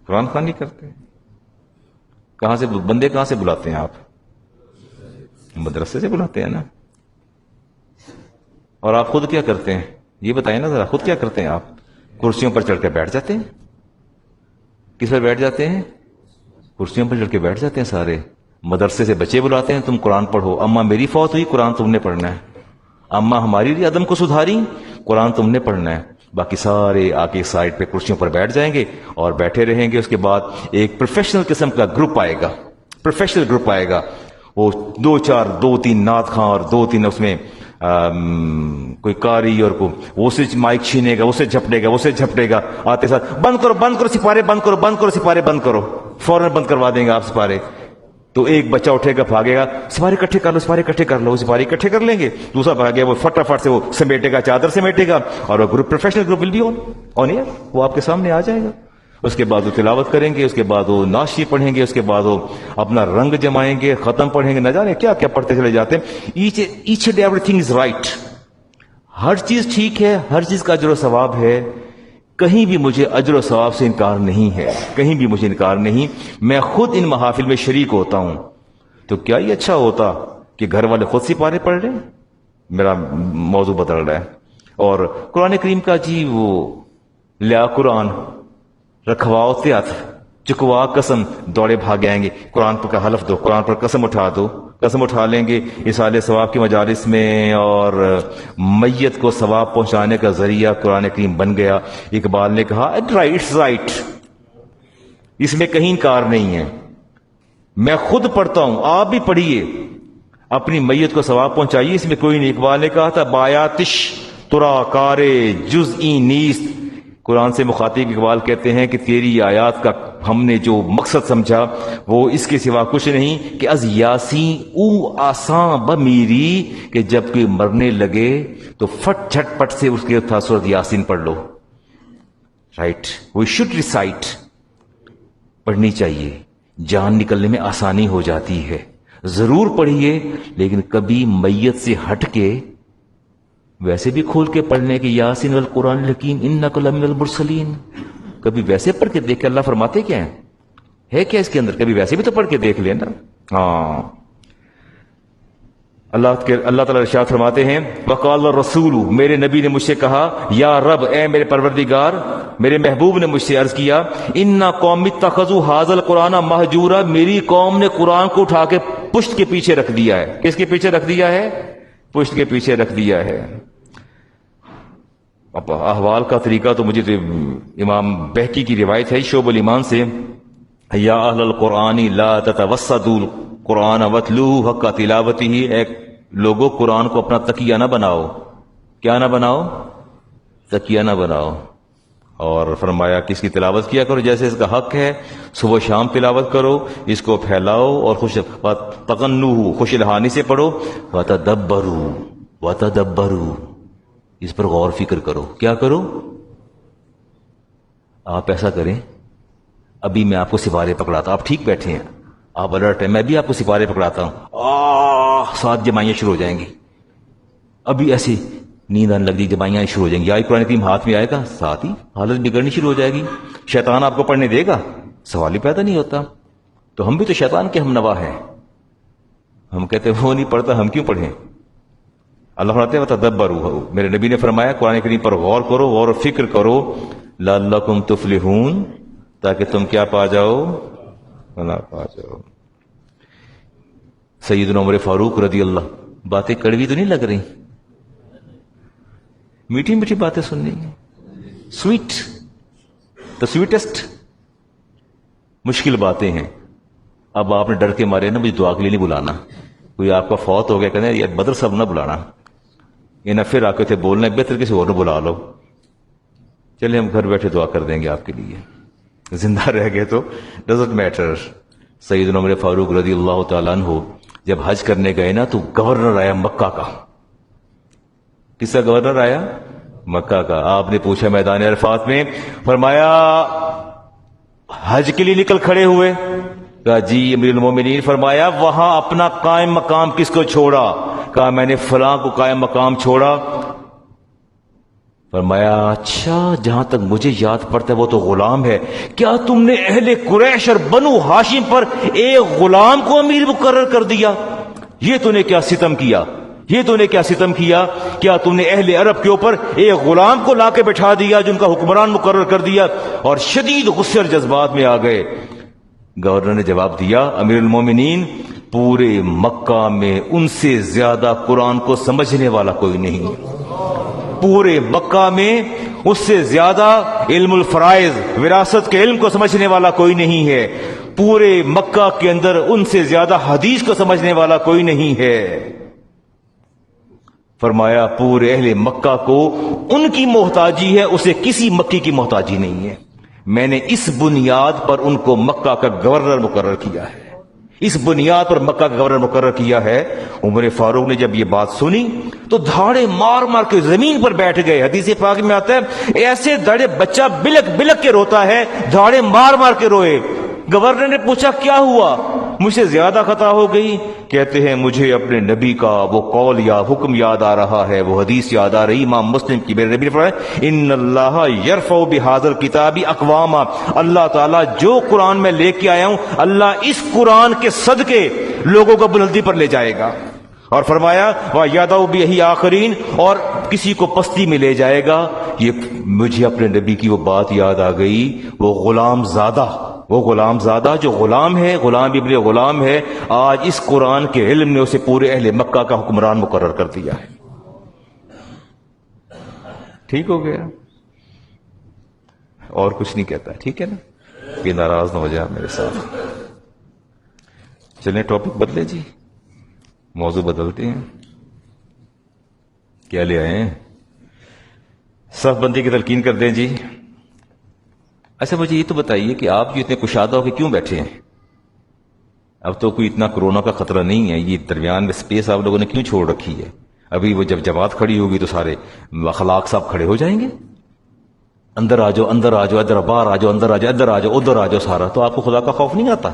قرآن خوانی کرتے ہیں. کہاں سے بندے کہاں سے بلاتے ہیں آپ؟ مدرسے سے بلاتے ہیں نا. اور آپ خود کیا کرتے ہیں یہ بتائیں نا ذرا، خود کیا کرتے ہیں آپ؟ کرسیوں پر چڑھ کے بیٹھ جاتے ہیں. کس پر بیٹھ جاتے ہیں؟ کرسیوں پر چڑھ کے بیٹھ جاتے ہیں سارے. مدرسے سے بچے بلاتے ہیں، تم قرآن پڑھو. اماں میری فوت ہوئی، قرآن تم نے پڑھنا ہے. اماں ہماری عدم کو سدھاری، قرآن تم نے پڑھنا ہے. باقی سارے آ کے سائڈ پہ کرسیوں پر بیٹھ جائیں گے اور بیٹھے رہیں گے. اس کے بعد ایک پروفیشنل قسم کا گروپ آئے گا، پروفیشنل گروپ آئے گا. وہ دو تین نعت خواں اور دو تین اس میں کوئی قاری اور کو وہ سے مائک چھینے گا، اسے جھپٹے گا، اسے جھپٹے گا. آتے ساتھ بند کرو سپارے بند کرو سپارے بند کرو. فوراً بند کروا دیں گے آپ سپارے. تو ایک بچہ اٹھے گا، بھاگے گا، سپارے اکٹھے کر لو، سپارے اکٹھے کر لو. سپارے اکٹھے کر لیں گے. دوسرا بھاگے، وہ فٹافٹ سے وہ سمیٹے گا، چادر سمیٹے گا، اور وہ group professional group will be on air. وہ آپ کے سامنے آ جائے گا. اس کے بعد وہ تلاوت کریں گے، اس کے بعد وہ ناشی پڑھیں گے، اس کے بعد وہ اپنا رنگ جمائیں گے، ختم پڑھیں گے. نہ جانے کیا کیا پڑھتے چلے جاتے ہیں. Each and everything is right. ہر چیز ٹھیک ہے، ہر چیز کا اجر و ثواب ہے. کہیں بھی مجھے اجر و ثواب سے انکار نہیں ہے، کہیں بھی مجھے انکار نہیں. میں خود ان محافل میں شریک ہوتا ہوں. تو کیا یہ اچھا ہوتا کہ گھر والے خود سپارے پڑھ رہے ہیں؟ میرا موضوع بدل رہا ہے. اور قرآن کریم کا جی وہ لیا قرآن رکھواؤ تیات چکوا قسم دوڑے بھاگ آئیں گے. قرآن پر کا حلف دو، قرآن پر قسم اٹھا دو. قسم اٹھا لیں گے اصال ثواب کی مجالس میں، اور میت کو ثواب پہنچانے کا ذریعہ قرآن کریم بن گیا. اقبال نے کہا اٹس رائٹ، اس میں کہیں انکار نہیں ہے. میں خود پڑھتا ہوں، آپ بھی پڑھیے، اپنی میت کو ثواب پہنچائیے، اس میں کوئی نہیں. اقبال نے کہا تھا بایاتش ترا کارے جزئی نیست. قرآن سے مخاطب اقبال کہتے ہیں کہ تیری آیات کا ہم نے جو مقصد سمجھا وہ اس کے سوا کچھ نہیں کہ از یاسین او آساں بمیری، کہ جب کوئی مرنے لگے تو فٹ جھٹ پٹ سے اس کے سورۃ یاسین پڑھ لو. Right, we should recite. پڑھنی چاہیے، جان نکلنے میں آسانی ہو جاتی ہے. ضرور پڑھیے، لیکن کبھی میت سے ہٹ کے ویسے بھی کھول کے پڑھنے کہ یاسین والقرآن الحکیم انک لمن المرسلین. کبھی ویسے پڑھ کے دیکھ کے اللہ فرماتے کیا ہے کیا اس کے اندر؟ کبھی ویسے بھی تو پڑھ کے دیکھ لینا. ہاں، اللہ تعالیٰ ارشاد فرماتے ہیں وقال الرسول، میرے نبی نے مجھ سے کہا یا رب، اے میرے پروردگار، میرے محبوب نے مجھ سے عرض کیا ان قوم اتخذوا ھذا القرآن مہجورا، میری قوم نے قرآن کو اٹھا کے پشت کے پیچھے رکھ دیا ہے. کس کے پیچھے رکھ دیا ہے؟ پشت کے پیچھے رکھ دیا ہے. اب احوال کا طریقہ تو مجھے تو امام بہقی کی روایت ہے شعب الایمان سے، یا اہل القرآن لا تتوسدوا القرآن واتلوہ حق تلاوتہ، ایک لوگوں قرآن کو اپنا تکیہ نہ بناؤ. کیا نہ بناؤ؟ تکیہ نہ بناؤ. اور فرمایا کہ اس کی تلاوت کیا کرو جیسے اس کا حق ہے، صبح شام تلاوت کرو، اس کو پھیلاؤ اور تغنوہ خوش الحانی سے پڑھو. وتدبروا، اس پر غور فکر کرو. کیا کرو؟ آپ ایسا کریں، ابھی میں آپ کو سپارے پکڑاتا ہوں، آپ ٹھیک بیٹھے ہیں، آپ الرٹ ہیں، میں بھی آپ کو سپارے پکڑاتا ہوں، ساتھ جمائیاں شروع ہو جائیں گی. ابھی ایسی نیند آنے لگی، جمائیاں شروع ہو جائیں گی، یا قرآن کریم ہاتھ میں آئے گا، ساتھ ہی حالت بگڑنی شروع ہو جائے گی. شیطان آپ کو پڑھنے دے گا؟ سوال ہی پیدا نہیں ہوتا. تو ہم بھی تو شیطان کے ہم نوا ہیں. ہم کہتے ہیں وہ نہیں پڑھتا، ہم کیوں پڑھیں؟ اللہ فرماتے ہیں وتدبروا، میرے نبی نے فرمایا قرآن کریم پر غور کرو، غور و فکر کرو، لعلکم تفلحون، تاکہ تم کیا پا جاؤ؟ فلاح پا جاؤ. سیدنا عمر فاروق رضی اللہ، باتیں کڑوی تو نہیں لگ رہی؟ میٹھی میٹھی باتیں سننی، سویٹ، دا سویٹسٹ. مشکل باتیں ہیں. اب آپ نے ڈر کے مارے نا مجھے دعا کے لیے نہیں بلانا. کوئی آپ کا فوت ہو گیا کہنا یار بدر صاحب نہ بلانا، یہ نہ پھر آ کے تھے بولنا، بہتر کسی اور بلا لو. چلے ہم گھر بیٹھے دعا کر دیں گے آپ کے لیے، زندہ رہ گئے تو ڈزنٹ میٹر. سیدنا عمر فاروق رضی اللہ تعالیٰ عنہ جب حج کرنے گئے نا تو گورنر آیا مکہ کا. کس کا گورنر آیا؟ مکہ کا. آپ نے پوچھا میدان عرفات میں، فرمایا حج کے لیے نکل کھڑے ہوئے؟ کہا جی امیر المومنین. فرمایا وہاں اپنا قائم مقام کس کو چھوڑا؟ کہا میں نے فلاں کو قائم مقام چھوڑا. فرمایا اچھا جہاں تک مجھے یاد پڑتا ہے وہ تو غلام ہے، کیا تم نے اہل قریش اور بنو ہاشم پر ایک غلام کو امیر مقرر کر دیا؟ یہ تو نے کیا ستم کیا، یہ تو نے کیا ستم کیا، کیا تم نے اہل عرب کے اوپر ایک غلام کو لا کے بٹھا دیا، جن کا حکمران مقرر کر دیا؟ اور شدید غصے اور جذبات میں آ گئے۔ گورنر نے جواب دیا، امیر المومنین پورے مکہ میں ان سے زیادہ قرآن کو سمجھنے والا کوئی نہیں، پورے مکہ میں اس سے زیادہ علم الفرائض وراثت کے علم کو سمجھنے والا کوئی نہیں ہے، پورے مکہ کے اندر ان سے زیادہ حدیث کو سمجھنے والا کوئی نہیں ہے۔ فرمایا پورے اہل مکہ کو ان کی محتاجی ہے، اسے کسی مکی کی محتاجی نہیں ہے، میں نے اس بنیاد پر ان کو مکہ کا گورنر مقرر کیا ہے، اس بنیاد پر مکہ کا گورنر مقرر کیا ہے۔ عمر فاروق نے جب یہ بات سنی تو دھاڑے مار مار کے زمین پر بیٹھ گئے۔ حدیث پاک میں آتا ہے ایسے دھاڑے بچہ بلک بلک کے روتا ہے، دھاڑے مار مار کے روئے۔ گورنر نے پوچھا کیا ہوا، مجھ سے زیادہ خطا ہو گئی؟ کہتے ہیں مجھے اپنے نبی کا وہ قول یا حکم یاد آ رہا ہے، وہ حدیث یاد آ رہی امام مسلم کی، میرے نبی نے فرمایا ان اللہ یرفع بہذا الکتاب اقواما، اللہ تعالیٰ جو قرآن میں لے کے آیا ہوں اللہ اس قرآن کے صدقے لوگوں کو بلندی پر لے جائے گا۔ اور فرمایا وَيَدْعُ بِهِ آخرین، اور کسی کو پستی میں لے جائے گا۔ یہ مجھے اپنے نبی کی وہ بات یاد آ گئی، وہ غلام زادہ، وہ غلام زادہ جو غلام ہے، غلام ابن غلام ہے، آج اس قرآن کے علم نے اسے پورے اہل مکہ کا حکمران مقرر کر دیا ہے۔ ٹھیک ہو گیا، اور کچھ نہیں کہتا، ٹھیک ہے نا، کہ ناراض نہ ہو جائے میرے ساتھ۔ چلیں ٹاپک بدلے جی، موضوع بدلتے ہیں۔ کیا لے آئے ہیں؟ صف بندی کی تلقین کر دیں جی۔ اچھا مجھے یہ تو بتائیے کہ آپ جو اتنے کشادہ ہو کے کیوں بیٹھے ہیں؟ اب تو کوئی اتنا کرونا کا خطرہ نہیں ہے، یہ درمیان میں سپیس آپ لوگوں نے کیوں چھوڑ رکھی ہے؟ ابھی وہ جب جماعت کھڑی ہوگی تو سارے اخلاق صاحب کھڑے ہو جائیں گے، اندر آ جاؤ اندر آ جاؤ، ادھر باہر آ جاؤ، اندر آ جاؤ، ادھر آ جاؤ، ادھر آ جاؤ، سارا تو آپ کو خدا کا خوف نہیں آتا؟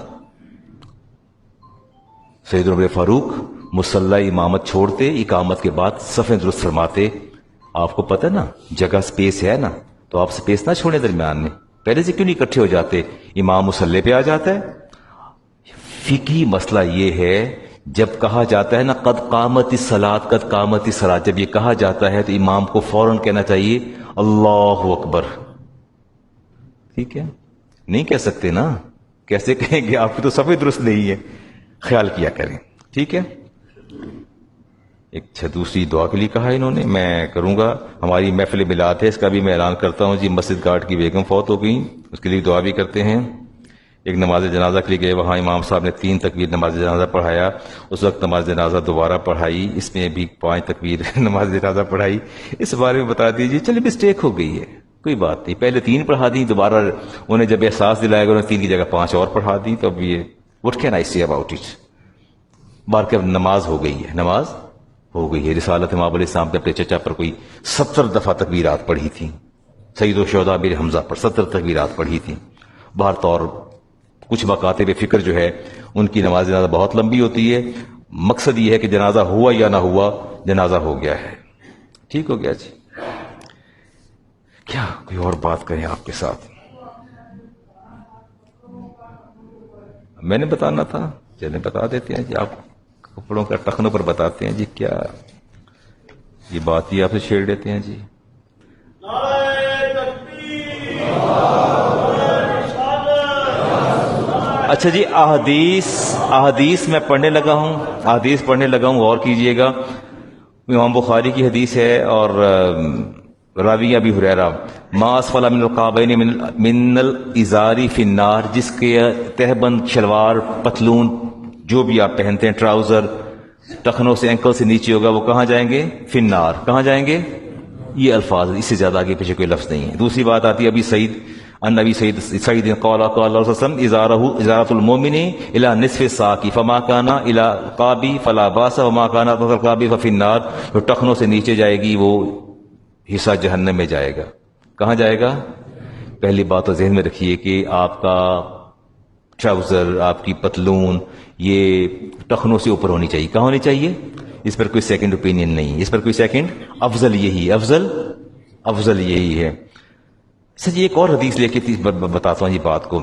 سید عمر فاروق مصلی امامت چھوڑتے، اقامت کے بعد صفیں درست فرماتے۔ آپ کو پتہ نا جگہ سپیس ہے نا، تو آپ سپیس نہ چھوڑیں درمیان میں، پہلے سے کیوں نہیں اکٹھے ہو جاتے؟ امام مصلی پہ آ جاتا ہے۔ فقہی مسئلہ یہ ہے جب کہا جاتا ہے نا قد قامت الصلاۃ، قد قامت الصلاۃ، جب یہ کہا جاتا ہے تو امام کو فوراً کہنا چاہیے اللہ اکبر، ٹھیک ہے؟ نہیں کہہ سکتے نا، کیسے کہیں گے؟ آپ کی تو صفیں درست نہیں ہے، خیال کیا کریں، ٹھیک ہے؟ ایک دوسری دعا کے لیے کہا انہوں نے، میں کروں گا۔ ہماری محفل میلاد ہے، اس کا بھی میں اعلان کرتا ہوں جی، مسجد گارڈ کی بیگم فوت ہو گئی، اس کے لیے دعا بھی کرتے ہیں۔ ایک نماز جنازہ کے لیے گئے، وہاں امام صاحب نے 3 تکبیر نماز جنازہ پڑھایا، اس وقت نماز جنازہ دوبارہ پڑھائی، اس میں بھی 5 تکبیر نماز جنازہ پڑھائی۔ اس بارے میں بتا دیجیے، چلے مسٹیک ہو گئی ہے، کوئی بات نہیں، پہلے 3 پڑھا دی، دوبارہ انہیں جب احساس دلایا گیا انہوں نے 3 کی جگہ 5 اور پڑھا دی، تو اب یہ what can I say about it؟ بار نماز ہو گئی ہے، نماز ہو گئی ہے۔ رسالت امام علیہ السلام نے اپنے چچا پر کوئی 70 دفعہ تکبیرات پڑھی تھیں، سید الشہداء بن حمزہ پر 70 تکبیرات پڑھی تھیں۔ بہر طور کچھ مکاتب فکر جو ہے ان کی نماز جنازہ بہت لمبی ہوتی ہے، مقصد یہ ہے کہ جنازہ ہوا یا نہ ہوا، جنازہ ہو گیا ہے، ٹھیک ہو گیا جی۔ کیا کوئی اور بات کریں آپ کے ساتھ؟ میں نے بتانا تھا، چلیں بتا دیتے ہیں جی، آپ کپڑوں کا ٹخنوں پر بتاتے ہیں جی، کیا یہ بات ہی آپ سے چھیڑ دیتے ہیں جی۔ اچھا جی، احادیث میں پڑھنے لگا ہوں، احادیث پڑھنے لگا ہوں، غور کیجئے گا۔ امام بخاری کی حدیث ہے اور راوی ابی ہریرہ، ما اسفل من القعبین من الازار فی النار، جس کے تہبند شلوار پتلون جو بھی آپ پہنتے ہیں، ٹراؤزر ٹخنوں سے اینکل سے نیچے ہوگا، وہ کہاں جائیں گے؟ فی النار، کہاں جائیں گے؟ یہ الفاظ، اس سے زیادہ آگے پیچھے کوئی لفظ نہیں ہے۔ دوسری بات آتی ہے ابی سعید ان ابی سعید قال قال اللہ علیہ وسلم ازارۃ المؤمن الی نصف الساق فما کان الی القاب فلا باس وما کان تحت القاب ففی النار، جو ٹخنوں سے نیچے جائے گی وہ حصہ جہنم میں جائے گا۔ کہاں جائے گا؟ پہلی بات تو ذہن میں رکھیے کہ آپ کا ٹراؤزر، آپ کی پتلون یہ ٹخنوں سے اوپر ہونی چاہیے۔ کہاں ہونی چاہیے؟ اس پر کوئی سیکنڈ اوپینین نہیں، اس پر کوئی سیکنڈ، افضل یہی، افضل افضل یہی ہے. سر جی ایک اور حدیث لے کے بتاتا ہوں یہ بات کو.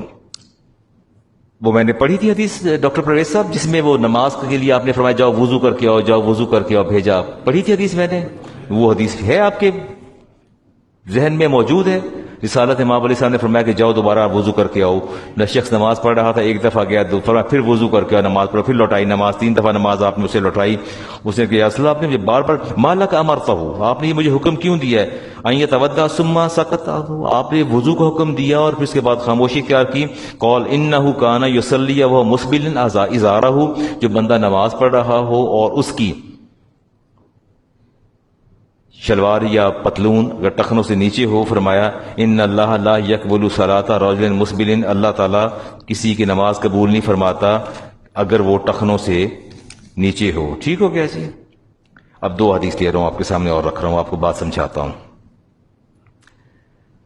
وہ میں نے پڑھی تھی حدیث ڈاکٹر پرویز صاحب، جس میں وہ نماز کے لیے آپ نے فرمایا جاؤ وضو کر کے آؤ، جاؤ وضو کر کے آؤ، بھیجا. پڑھی تھی حدیث میں نے. وہ حدیث ہے آپ کے ذہن میں موجود ہے. رسالت امام علیہ السلام نے فرمایا کہ جاؤ دوبارہ وضو کر کے آؤ. نہ شخص نماز پڑھ رہا تھا، ایک دفعہ گیا، فرمایا پھر وضو کر کے آؤ، نماز پڑھو، پھر لوٹائی نماز. 3 دفعہ نماز آپ نے اسے لوٹائی. اس نے کہا اصل آپ نے مجھے بار بار مالک امرتا ہو، آپ نے یہ مجھے حکم کیوں دیا ہے؟ آئیے تودع ثم سکت، آپ نے وضو کا حکم دیا اور پھر اس کے بعد خاموشی اختیار کی. قال انہ کان یصلی وهو مسبل ازارہ، جو بندہ نماز پڑھ رہا ہو اور اس کی شلوار یا پتلون اگر ٹخنوں سے نیچے ہو، فرمایا ان اللہ لا یقبل صلاۃ رجل مسبل، اللہ تعالیٰ کسی کی نماز قبول نہیں فرماتا اگر وہ ٹخنوں سے نیچے ہو. ٹھیک ہو گیا جی. اب 2 حدیث لے رہا ہوں آپ کے سامنے اور رکھ رہا ہوں، آپ کو بات سمجھاتا ہوں.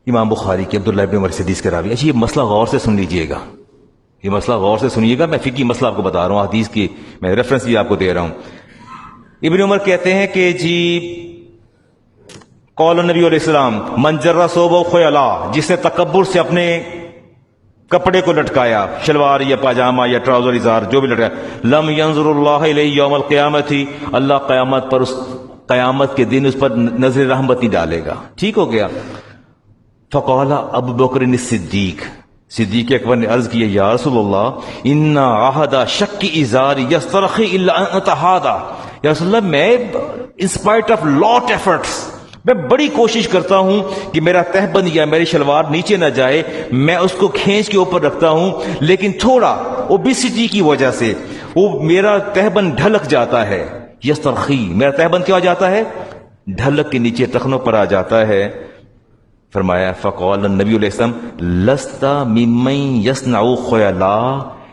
امام بخاری کی عبداللہ ابن عمر سے حدیث کا راوی. اچھا یہ مسئلہ غور سے سن لیجئے گا، یہ مسئلہ غور سے سنیے گا. میں فقہی مسئلہ آپ کو بتا رہا ہوں، حدیث کی میں ریفرنس بھی آپ کو دے رہا ہوں. ابن عمر کہتے ہیں کہ جی قول النبی علیہ السلام من جر ثوبہ خیلا، جس نے تکبر سے اپنے کپڑے کو لٹکایا، شلوار یا پاجامہ یا ٹراؤزر ازار جو بھی لٹکایا، لم ینظر اللہ علیہ یوم القیامت، اللہ قیامت پر قیامت کے دن اس پر نظر رحمت نہیں ڈالے گا. ٹھیک ہو گیا. فقال ابو بکر الصدیق، صدیق اکبر نے عرض کی یا رسول اللہ ان عہد شک ازار یسترخی الا انت ہذا، یا رسول اللہ میں in spite of lot efforts میں بڑی کوشش کرتا ہوں کہ میرا تہبند یا میری شلوار نیچے نہ جائے، میں اس کو کھینچ کے اوپر رکھتا ہوں، لیکن تھوڑا اوبیسٹی کی وجہ سے وہ میرا تہبند ڈھلک جاتا ہے. یسترخی، میرا تہبند کیا ہو جاتا ہے؟ ڈھلک کے نیچے ٹخنوں پر آ جاتا ہے. فرمایا فقال النبی علیہ السلام لست ممن یصنع خیلا،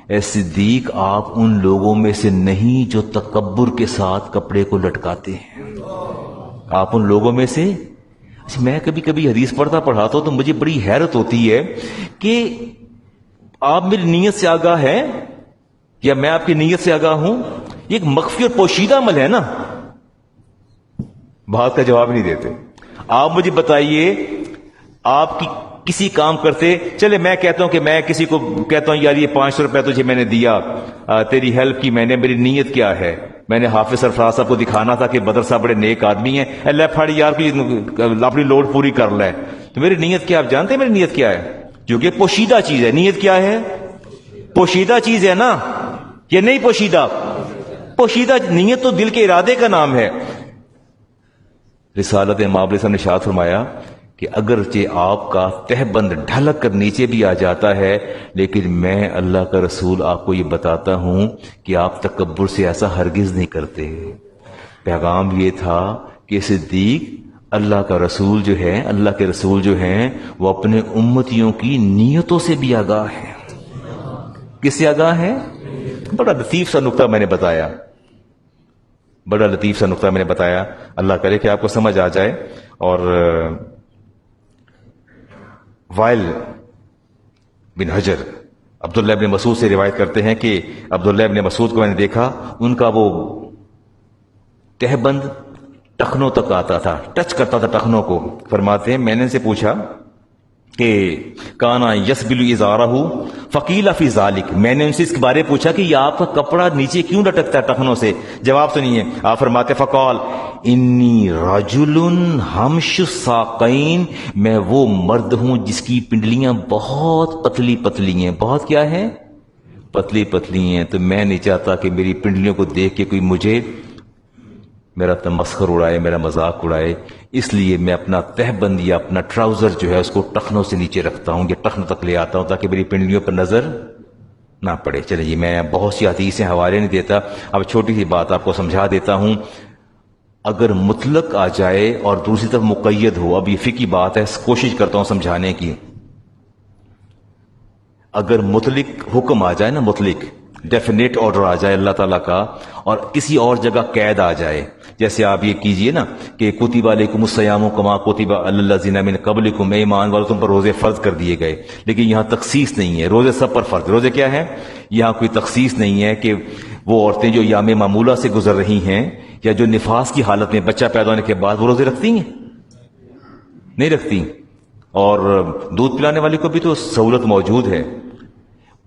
اے صدیق آپ ان لوگوں میں سے نہیں جو تکبر کے ساتھ کپڑے کو لٹکاتے ہیں. آپ ان لوگوں میں سے. میں کبھی کبھی حدیث پڑھاتا ہوں تو مجھے بڑی حیرت ہوتی ہے کہ آپ میری نیت سے آگاہ ہیں یا میں آپ کی نیت سے آگاہ ہوں. یہ ایک مخفی اور پوشیدہ عمل ہے نا. بات کا جواب نہیں دیتے. آپ مجھے بتائیے آپ کی کسی کام کرتے، چلے میں کہتا ہوں کہ میں کسی کو کہتا ہوں یار یہ 500 روپے تجھے میں نے دیا، تیری ہیلپ کی میں نے، میری نیت کیا ہے؟ میں نے حافظ سرفراز صاحب کو دکھانا تھا کہ بدر صاحب بڑے نیک آدمی ہیں، اللہ پھاڑ یار اپنی لوڈ پوری کر لے. تو میری نیت کیا آپ جانتے ہیں میری نیت کیا ہے؟ جو کہ پوشیدہ چیز ہے. نیت کیا ہے؟ پوشیدہ چیز ہے نا، یہ نہیں پوشیدہ. پوشیدہ نیت تو دل کے ارادے کا نام ہے. رسالت امام علیہ السلام نے ارشاد فرمایا کہ اگرچہ آپ کا تہبند ڈھلک کر نیچے بھی آ جاتا ہے، لیکن میں اللہ کا رسول آپ کو یہ بتاتا ہوں کہ آپ تکبر سے ایسا ہرگز نہیں کرتے. پیغام یہ تھا کہ صدیق اللہ کا رسول جو ہے، اللہ کے رسول جو ہیں وہ اپنے امتیوں کی نیتوں سے بھی آگاہ ہیں. کس سے آگاہ ہیں؟ بڑا لطیف سا نقطہ میں نے بتایا، بڑا لطیف سا نقطہ میں نے بتایا. اللہ کرے کہ آپ کو سمجھ آ جائے. اور وائل بن حجر عبداللہ ابن مسعود سے روایت کرتے ہیں کہ عبداللہ ابن مسعود کو میں نے دیکھا، ان کا وہ تہبند ٹخنوں تک آتا تھا، ٹچ کرتا تھا ٹخنوں کو. فرماتے ہیں میں نے ان سے پوچھا کہ کانا یسبل ازارہ فقیل فی ذالک، میں نے ان سے اس کے بارے پوچھا کہ یہ آپ کا کپڑا نیچے کیوں لٹکتا ہے ٹخنوں سے؟ جواب سنیے، آپ فرماتے فقال انی رجل ہمش الساقین، میں وہ مرد ہوں جس کی پنڈلیاں بہت پتلی پتلی ہیں. بہت کیا ہے؟ پتلی پتلی ہیں. تو میں نہیں چاہتا کہ میری پنڈلیوں کو دیکھ کے کوئی مجھے میرا تمسخر اڑائے، میرا مذاق اڑائے. اس لیے میں اپنا تہبند یا اپنا ٹراؤزر جو ہے اس کو ٹخنوں سے نیچے رکھتا ہوں، یہ ٹخنوں تک لے آتا ہوں تاکہ میری پنڈلیوں پر نظر نہ پڑے. چلیے میں بہت سی حدیثیں حوالے نہیں دیتا، اب چھوٹی سی بات آپ کو سمجھا دیتا ہوں. اگر مطلق آ جائے اور دوسری طرف مقید ہو، اب یہ فقہی بات ہے، کوشش کرتا ہوں سمجھانے کی. اگر مطلق حکم آ جائے نا، مطلق ڈیفینیٹ آرڈر آ جائے اللہ تعالیٰ کا، اور کسی اور جگہ قید آ جائے، جیسے آپ یہ کیجئے نا کہ کتب علیکم الصیام کما کتب علی الذین من قبلکم، اے ایمان والو تم پر روزے فرض کر دیے گئے. لیکن یہاں تخصیص نہیں ہے، روزے سب پر فرض. روزے کیا ہے؟ یہاں کوئی تخصیص نہیں ہے کہ وہ عورتیں جو ایام معمولہ سے گزر رہی ہیں یا جو نفاس کی حالت میں بچہ پیدا ہونے کے بعد وہ روزے رکھتی ہیں. نہیں رکھتی. اور دودھ پلانے والی کو بھی تو سہولت موجود ہے،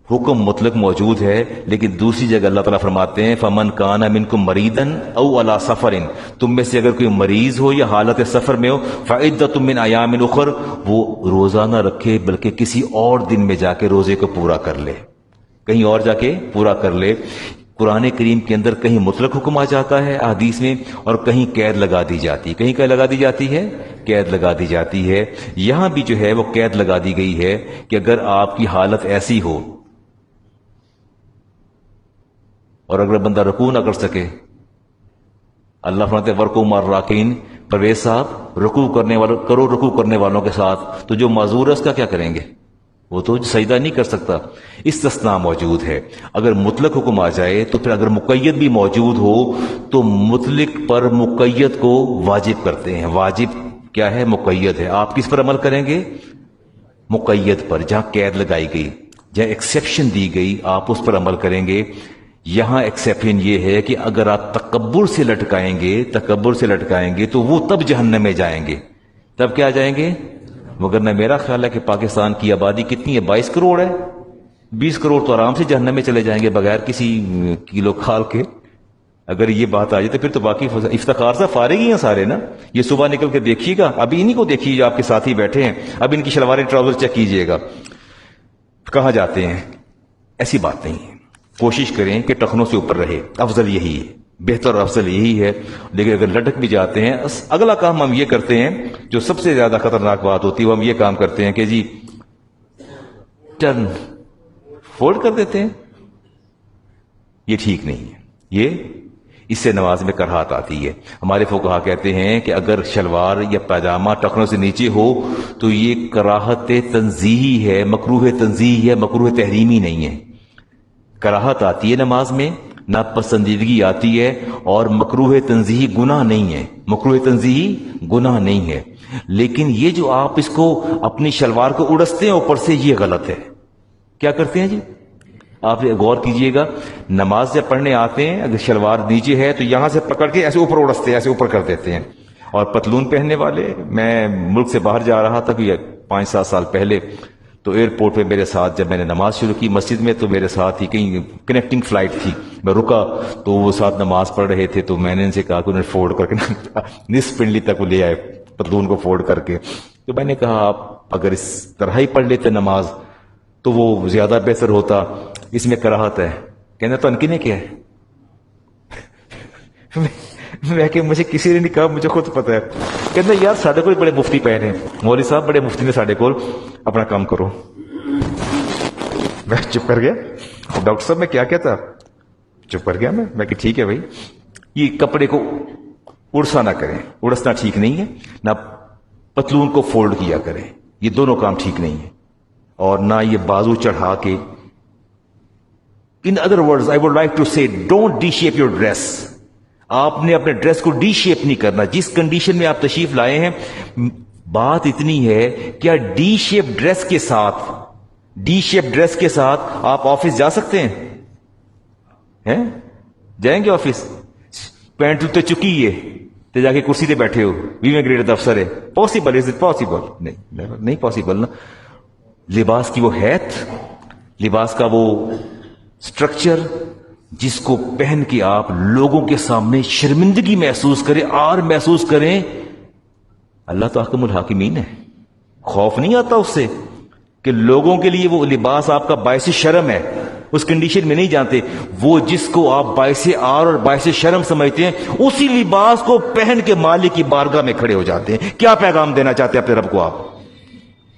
حکم مطلق موجود ہے. لیکن دوسری جگہ اللہ تعالیٰ فرماتے ہیں فمن کان منکم مریضا او علی سفر، تم میں سے اگر کوئی مریض ہو یا حالت سفر میں ہو، فعدۃ من ایام اخر، وہ روزہ نہ رکھے بلکہ کسی اور دن میں جا کے روزے کو پورا کر لے، کہیں اور جا کے پورا کر لے. قرآن کریم کے اندر کہیں مطلق حکم آ جاتا ہے احادیث میں، اور کہیں قید لگا دی جاتی ہے. کہیں کیا لگا دی جاتی ہے؟ قید لگا دی جاتی ہے. یہاں بھی جو ہے وہ قید لگا دی گئی ہے کہ اگر آپ کی حالت ایسی ہو اور اگر بندہ رکوع نہ کر سکے، اللہ فرماتے ورکو مع الراکعین، پرویز صاحب رکوع کرنے والوں کرو، رکوع کرنے والوں کے ساتھ. تو جو معذور ہے اس کا کیا کریں گے؟ وہ تو سجدہ نہیں کر سکتا. استثناء موجود ہے. اگر مطلق حکم آ جائے تو پھر اگر مقید بھی موجود ہو تو مطلق پر مقید کو واجب کرتے ہیں. واجب کیا ہے؟ مقید ہے. آپ کس پر عمل کریں گے؟ مقید پر. جہاں قید لگائی گئی، جہاں ایکسیپشن دی گئی، آپ اس پر عمل کریں گے. یہاں ایکسیپشن یہ ہے کہ اگر آپ تکبر سے لٹکائیں گے تو وہ تب جہنم میں جائیں گے. تب کیا جائیں گے؟ مگر نہ میرا خیال ہے کہ پاکستان کی آبادی کتنی ہے؟ 22 کروڑ ہے. 20 کروڑ تو آرام سے جہنم میں چلے جائیں گے بغیر کسی کیلو کھال کے. اگر یہ بات آ جائے تو پھر تو باقی افتخار سے فارغ ہی ہیں سارے نا. یہ صبح نکل کے دیکھیے گا، ابھی انہی کو دیکھیے جو آپ کے ساتھی بیٹھے ہیں، اب ان کی شلواریں ٹراؤزر چیک کیجئے گا کہاں جاتے ہیں. ایسی بات نہیں ہے. کوشش کریں کہ ٹخنوں سے اوپر رہے، افضل یہی ہے، بہتر اور افضل یہی ہے. لیکن اگر لٹک بھی جاتے ہیں، اگلا کام ہم یہ کرتے ہیں جو سب سے زیادہ خطرناک بات ہوتی ہے، وہ ہم یہ کام کرتے ہیں کہ جی ٹرن فولڈ کر دیتے ہیں. یہ ٹھیک نہیں ہے. یہ اس سے نماز میں کراہت آتی ہے. ہمارے فقہا کہتے ہیں کہ اگر شلوار یا پاجامہ ٹخنوں سے نیچے ہو تو یہ کراہت تنزیہی ہے، مکروہ تنزیہی ہے، مکروہ تحریمی نہیں ہے. کراہت آتی ہے نماز میں، ناپسندیدگی آتی ہے، اور مکروہ تنزیہی گناہ نہیں ہے. مکروہ تنزیہی گناہ نہیں ہے. لیکن یہ جو آپ اس کو اپنی شلوار کو اڑستے ہیں اوپر سے، یہ غلط ہے. کیا کرتے ہیں جی؟ آپ غور کیجئے گا، نماز جب پڑھنے آتے ہیں اگر شلوار نیچے ہے تو یہاں سے پکڑ کے ایسے اوپر اڑستے ہیں، ایسے اوپر کر دیتے ہیں. اور پتلون پہننے والے، میں ملک سے باہر جا رہا تھا 5-7 سال پہلے، تو ایئرپورٹ پہ میرے ساتھ جب میں نے نماز شروع کی مسجد میں، تو میرے ساتھ ہی کہیں کنیکٹنگ فلائٹ تھی، میں رکا تو وہ ساتھ نماز پڑھ رہے تھے، تو میں نے ان سے کہا کہ انہیں فولڈ کر کے نصف پنڈلی تک وہ لے آئے پتلون کو فولڈ کر کے. تو میں نے کہا آپ اگر اس طرح ہی پڑھ لیتے نماز تو وہ زیادہ بہتر ہوتا. اس میں کراہت ہے. کہنا تو انکی نے کیا ہے؟ میں کہ مجھے کسی نے نہیں کہا، مجھے خود پتا ہے. کہنا یار ساڈے کو بڑے مفتی پے نے، مولوی صاحب بڑے مفتی نے ساڈے کو، اپنا کام کرو. میں چپ کر گیا. ڈاکٹر صاحب میں کیا کہتا؟ چپ کر گیا میں کہ ٹھیک ہے بھائی، یہ کپڑے کو اڑسا نہ کریں، اڑسنا ٹھیک نہیں ہے، نہ پتلون کو فولڈ کیا کریں، یہ دونوں کام ٹھیک نہیں ہے. اور نہ یہ بازو چڑھا کے. In other words, I would like to say, don't de-shape your dress. آپ نے اپنے ڈریس کو ڈی شیپ نہیں کرنا. جس کنڈیشن میں آپ تشریف لائے ہیں، بات اتنی ہے کیا ڈی شیپ ڈریس کے ساتھ آپ آفس جا سکتے ہیں؟ جائیں گے آفس؟ پینٹ تو چکی ہے تو جا کے کرسی پہ بیٹھے ہو، 20ویں گریڈ کا افسر ہے. پاسبل؟ Is it possible? نہیں پاسبل نا. لباس کی وہ حیت، لباس کا وہ سٹرکچر جس کو پہن کے آپ لوگوں کے سامنے شرمندگی محسوس کریں، آر محسوس کریں. اللہ تو حکم الحاکمین ہے. خوف نہیں آتا اس سے کہ لوگوں کے لیے وہ لباس آپ کا باعث شرم ہے؟ اس کنڈیشن میں نہیں جانتے. وہ جس کو آپ باعث آر اور باعث شرم سمجھتے ہیں، اسی لباس کو پہن کے مالک کی بارگاہ میں کھڑے ہو جاتے ہیں. کیا پیغام دینا چاہتے ہیں اپنے رب کو؟ آپ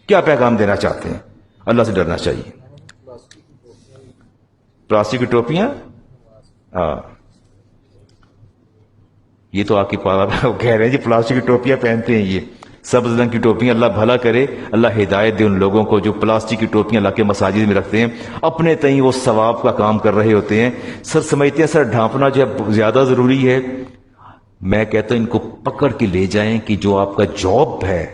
کیا پیغام دینا چاہتے ہیں؟ اللہ سے ڈرنا چاہیے. پلاسٹک کی ٹوپیاں، یہ تو آپ کی کہہ رہے ہیں جی پلاسٹک کی ٹوپیاں پہنتے ہیں. یہ سبز رنگ کی ٹوپیاں، اللہ بھلا کرے، اللہ ہدایت دے ان لوگوں کو جو پلاسٹک کی ٹوپیاں لا کے مساجد میں رکھتے ہیں. اپنے تئیں وہ ثواب کا کام کر رہے ہوتے ہیں. سر سمجھتے ہیں سر ڈھانپنا جو ہے زیادہ ضروری ہے. میں کہتا ہوں ان کو پکڑ کے لے جائیں کہ جو آپ کا جاب ہے،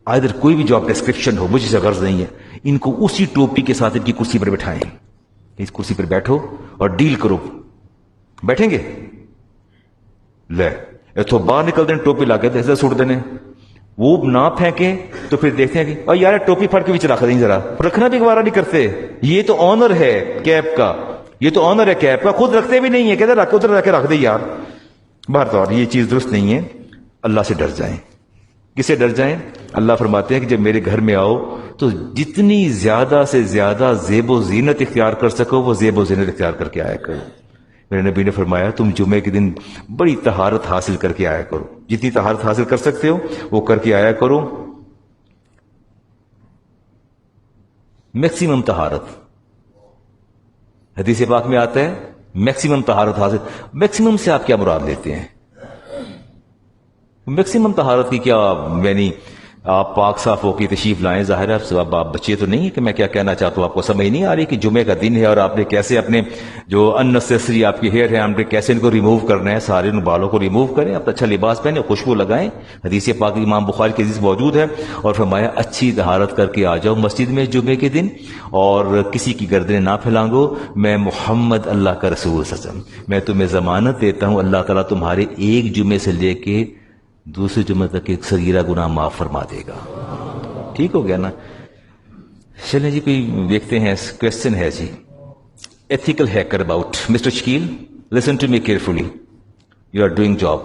ادھر کوئی بھی جاب ڈسکرپشن ہو، مجھے سے غرض نہیں ہے، ان کو اسی ٹوپی کے ساتھ ان کی کرسی پر بٹھائیں. اس کرسی پر بیٹھو اور ڈیل کرو. بیٹھیں گے؟ لے اتو باہر نکل دیں ٹوپی لا کے ایسے سٹ دینے. وہ نہ پھینکیں تو پھر دیکھتے ہیں کہ اور یار ٹوپی پھڑ کے بیچ رکھ دیں ذرا، رکھنا بھی گوارا نہیں کرتے. یہ تو آنر ہے کیپ کا، یہ تو آنر ہے کیپ کا، خود رکھتے بھی نہیں ہے، کہتے رکھ ادھر رکھ کے رکھ دے یار. بہرحال یہ چیز درست نہیں ہے. اللہ سے ڈر جائیں. کسے ڈر جائیں؟ اللہ فرماتے ہیں کہ جب میرے گھر میں آؤ تو جتنی زیادہ سے زیادہ زیب و زینت اختیار کر سکو وہ زیب و زینت اختیار کر کے آیا کرو. میرے نبی نے فرمایا تم جمعے کے دن بڑی طہارت حاصل کر کے آیا کرو، جتنی طہارت حاصل کر سکتے ہو وہ کر کے آیا کرو. میکسیمم طہارت، حدیث پاک میں آتا ہے میکسیمم طہارت حاصل. میکسیمم سے آپ کیا مراد لیتے ہیں؟ میکسیمم طہارت کی کیا یعنی آپ پاک صاف ہو کے تشریف لائیں. ظاہر ہے آپ بچے تو نہیں ہے کہ میں کیا کہنا چاہتا ہوں، آپ کو سمجھ نہیں آ رہی کہ جمعے کا دن ہے اور آپ نے کیسے اپنے جو اننیسیسری آپ کے ہیئر ہیں ہم نے کیسے ان کو ریموو کرنا ہے. سارے ان بالوں کو ریموو کریں، آپ اچھا لباس پہنیں، خوشبو لگائیں. حدیث پاک امام بخاری کی حدیث موجود ہے اور فرمایا اچھی طہارت کر کے آ جاؤ مسجد میں جمعے کے دن اور کسی کی گردنیں نہ پھیلانگو. میں محمد اللہ کا رسول صلی اللہ علیہ وسلم، میں تمہیں ضمانت دیتا ہوں اللہ تعالیٰ تمہارے ایک جمعے سے لے کے دوسرے جمعے تک ایک صغیرہ گناہ معاف فرما دے گا. ٹھیک ہو گیا نا؟ چلیں جی کوئی دیکھتے ہیں. کوشچن ہے جی، ethical hacker about mister Shakeel. Listen to me carefully, you are doing job.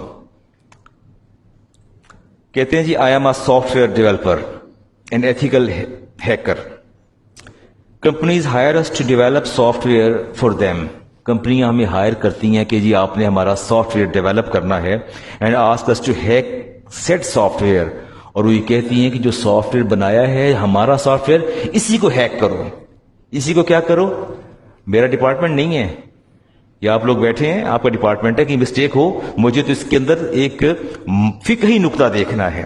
کہتے ہیں جی I am a software developer an ethical hacker. Companies hire us to develop software for them. کمپنیاں ہمیں higher کرتی ہیں کہ جی آپ نے ہمارا سافٹ ویئر ڈیولپ کرنا ہے. And ask us to hack set software. اور وہ یہ کہتی ہیں کہ جو سافٹ ویئر بنایا ہے ہمارا سافٹ ویئر اسی کو ہیک کرو. اسی کو کیا کرو؟ میرا ڈپارٹمنٹ نہیں ہے، یا آپ لوگ بیٹھے ہیں آپ کا ڈپارٹمنٹ ہے کہ مسٹیک ہو مجھے تو اس کے اندر ایک فقہی نقطہ دیکھنا ہے.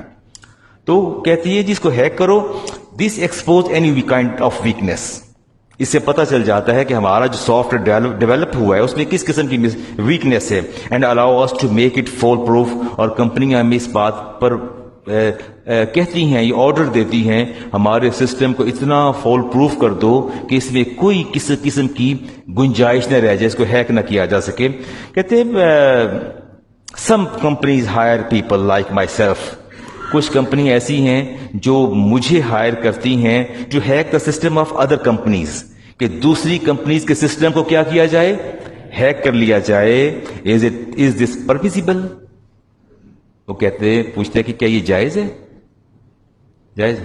تو کہتی ہے جی اس کو ہیک کرو. This expose any kind of weakness. اس سے پتہ چل جاتا ہے کہ ہمارا جو سافٹ ویئر ڈیولپ ہوا ہے اس میں کس قسم کی ویکنیس ہے. And allow us to make it fool proof. اور کمپنیاں ہمیں اس بات پر کہتی ہیں، یہ آرڈر دیتی ہیں ہمارے سسٹم کو اتنا فول پروف کر دو کہ اس میں کوئی کسی قسم کی گنجائش نہ رہ جائے، اس کو ہیک نہ کیا جا سکے. کہتے some companies hire people like myself. کچھ کمپنی ایسی ہیں جو مجھے ہائر کرتی ہیں to hack the system of other companies, کہ دوسری کمپنیز کے سسٹم کو کیا کیا جائے؟ ہیک کر لیا جائے. از دس پرمیسیبل؟ وہ پوچھتے کہ کیا یہ جائز ہے؟ جائز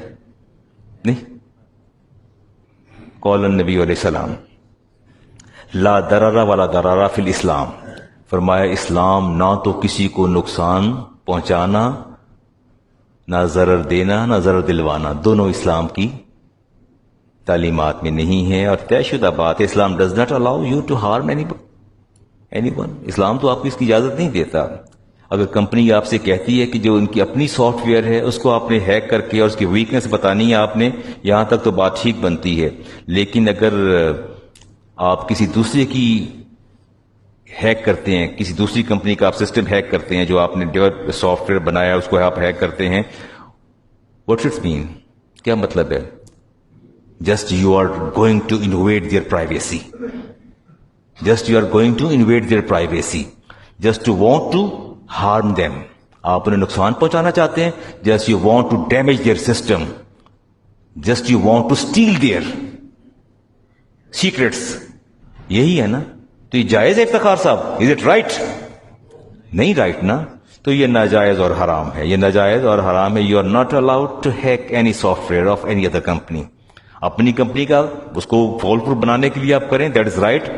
نہیں. قول النبی علیہ السلام لا ضرر ولا ضرار فی الاسلام. فرمایا اسلام نہ تو کسی کو نقصان پہنچانا، نہ ضرر دینا، نہ ضرر دلوانا، دونوں اسلام کی تعلیمات میں نہیں ہے. اور طے شدہ بات ہے Islam does not allow you to harm anyone. Islam تو آپ کو اس کی اجازت نہیں دیتا. اگر کمپنی آپ سے کہتی ہے کہ جو ان کی اپنی سافٹ ویئر ہے اس کو آپ نے ہیک کر کے اور اس کی ویکنیس بتانی ہے آپ نے، یہاں تک تو بات ٹھیک بنتی ہے. لیکن اگر آپ کسی دوسرے کی ہیک کرتے ہیں، کسی دوسری کمپنی کا آپ سسٹم ہیک کرتے ہیں، جو آپ نے سافٹ ویئر بنایا اس کو آپ ہیک کرتے ہیں، واٹ اٹس مین؟ کیا مطلب ہے؟ Just you are going to invade their privacy. Just you are going to invade their privacy. Just to want to harm them. آپ انہیں نقصان پہنچانا چاہتے ہیں. Just you want to damage their system. Just you want to steal their secrets. یہی ہے نا؟ تو یہ جائز ہے افتخار صاحب؟ Is it right? نہیں رائٹ نا. تو یہ ناجائز اور حرام ہے. یہ ناجائز اور حرام ہے. You are not allowed to hack any software of any other company. اپنی کمپنی کا اس کو فول پروف بنانے کے لیے آپ کریں، that is right,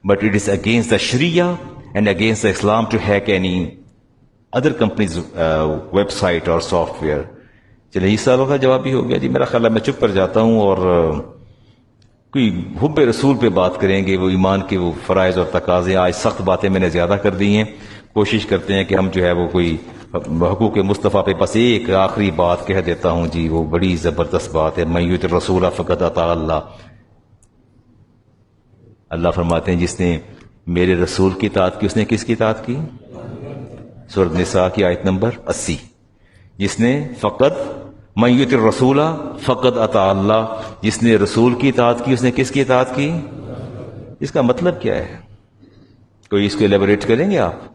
but it is against the sharia and against the Islam to hack any other companies website اور سافٹ ویئر. چلے اس سالوں کا جواب بھی ہو گیا جی. میرا خیال ہے میں چپ کر جاتا ہوں اور کوئی حب رسول پہ بات کریں گے. وہ ایمان کے وہ فرائض اور تقاضے، آج سخت باتیں میں نے زیادہ کر دی ہیں. کوشش کرتے ہیں کہ ہم جو ہے وہ کوئی حقوق مصطفیٰ پہ بس ایک آخری بات کہہ دیتا ہوں جی. وہ بڑی زبردست بات ہے. من یطع الرسول فقد اطاع اللہ. اللہ فرماتے ہیں جس نے میرے رسول کی اطاعت کی اس نے کس کی اطاعت کی؟ سورۃ نساء کی آیت نمبر 80. جس نے فقط من یطع الرسول فقد اطاع اللہ، جس نے رسول کی اطاعت کی اس نے کس کی اطاعت کی؟ اس کا مطلب کیا ہے؟ کوئی اس کو ایلیبوریٹ کریں گے آپ؟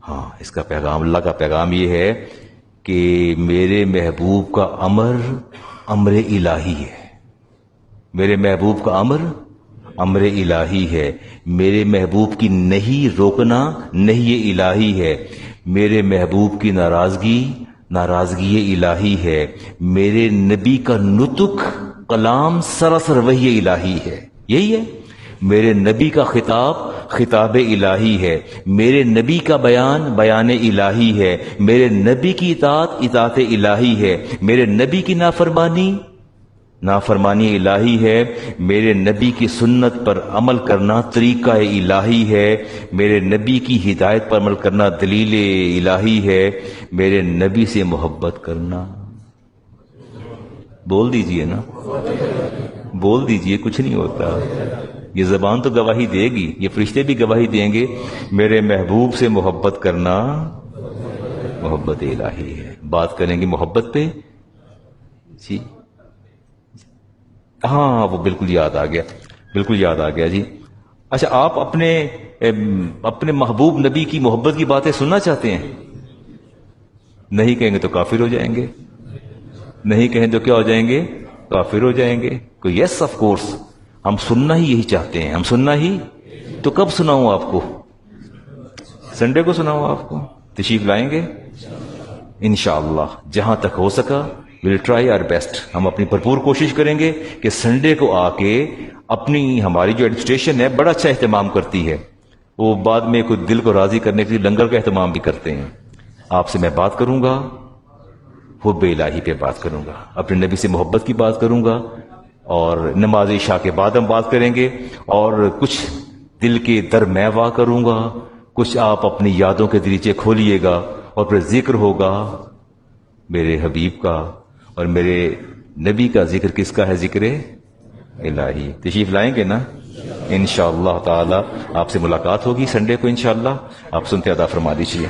ہاں، اس کا پیغام، اللہ کا پیغام یہ ہے کہ میرے محبوب کا امر امر الہی ہے، میرے محبوب کا امر الہی ہے، میرے محبوب کی نہیں روکنا نہیں الہی ہے، میرے محبوب کی ناراضگی الہی ہے، میرے نبی کا نطق کلام سراسر وحی الہی ہے، یہی ہے میرے نبی کا خطاب الہی ہے، میرے نبی کا بیان الہی ہے، میرے نبی کی اطاعت الہی ہے، میرے نبی کی نافرمانی الہی ہے، میرے نبی کی سنت پر عمل کرنا طریقہ الہی ہے، میرے نبی کی ہدایت پر عمل کرنا دلیل الہی ہے، میرے نبی سے محبت کرنا، بول دیجئے نا، بول دیجئے، کچھ نہیں ہوتا، یہ زبان تو گواہی دے گی، یہ فرشتے بھی گواہی دیں گے، میرے محبوب سے محبت کرنا محبت الہی ہے۔ بات کریں گے محبت پہ، جی ہاں وہ بالکل یاد آ گیا جی۔ اچھا آپ اپنے محبوب نبی کی محبت کی باتیں سننا چاہتے ہیں؟ نہیں کہیں گے تو کافر ہو جائیں گے، نہیں کہیں تو کیا ہو جائیں گے؟ کافر ہو جائیں گے۔ تو یس آف کورس ہم سننا ہی یہی چاہتے ہیں، ہم سننا ہی، تو کب سناؤں آپ کو؟ سنڈے کو سناؤں آپ کو؟ تشریف لائیں گے انشاءاللہ، جہاں تک ہو سکا we'll try our best، ہم اپنی بھرپور کوشش کریں گے کہ سنڈے کو آ کے ہماری جو ایڈمنسٹریشن ہے بڑا اچھا اہتمام کرتی ہے، وہ بعد میں کوئی دل کو راضی کرنے کے لیے لنگر کا اہتمام بھی کرتے ہیں۔ آپ سے میں بات کروں گا، حب الہی پہ بات کروں گا، اپنے نبی سے محبت کی بات کروں گا، اور نماز عشاء کے بعد ہم بات کریں گے، اور کچھ دل کے درمیوا کروں گا، کچھ آپ اپنی یادوں کے دریچے کھولیے گا، اور پھر ذکر ہوگا میرے حبیب کا اور میرے نبی کا۔ ذکر کس کا ہے؟ ذکر الہی۔ تشریف لائیں گے نا انشاءاللہ تعالی؟ آپ سے ملاقات ہوگی سنڈے کو انشاءاللہ۔ آپ سنتے ادا فرما دیجیے۔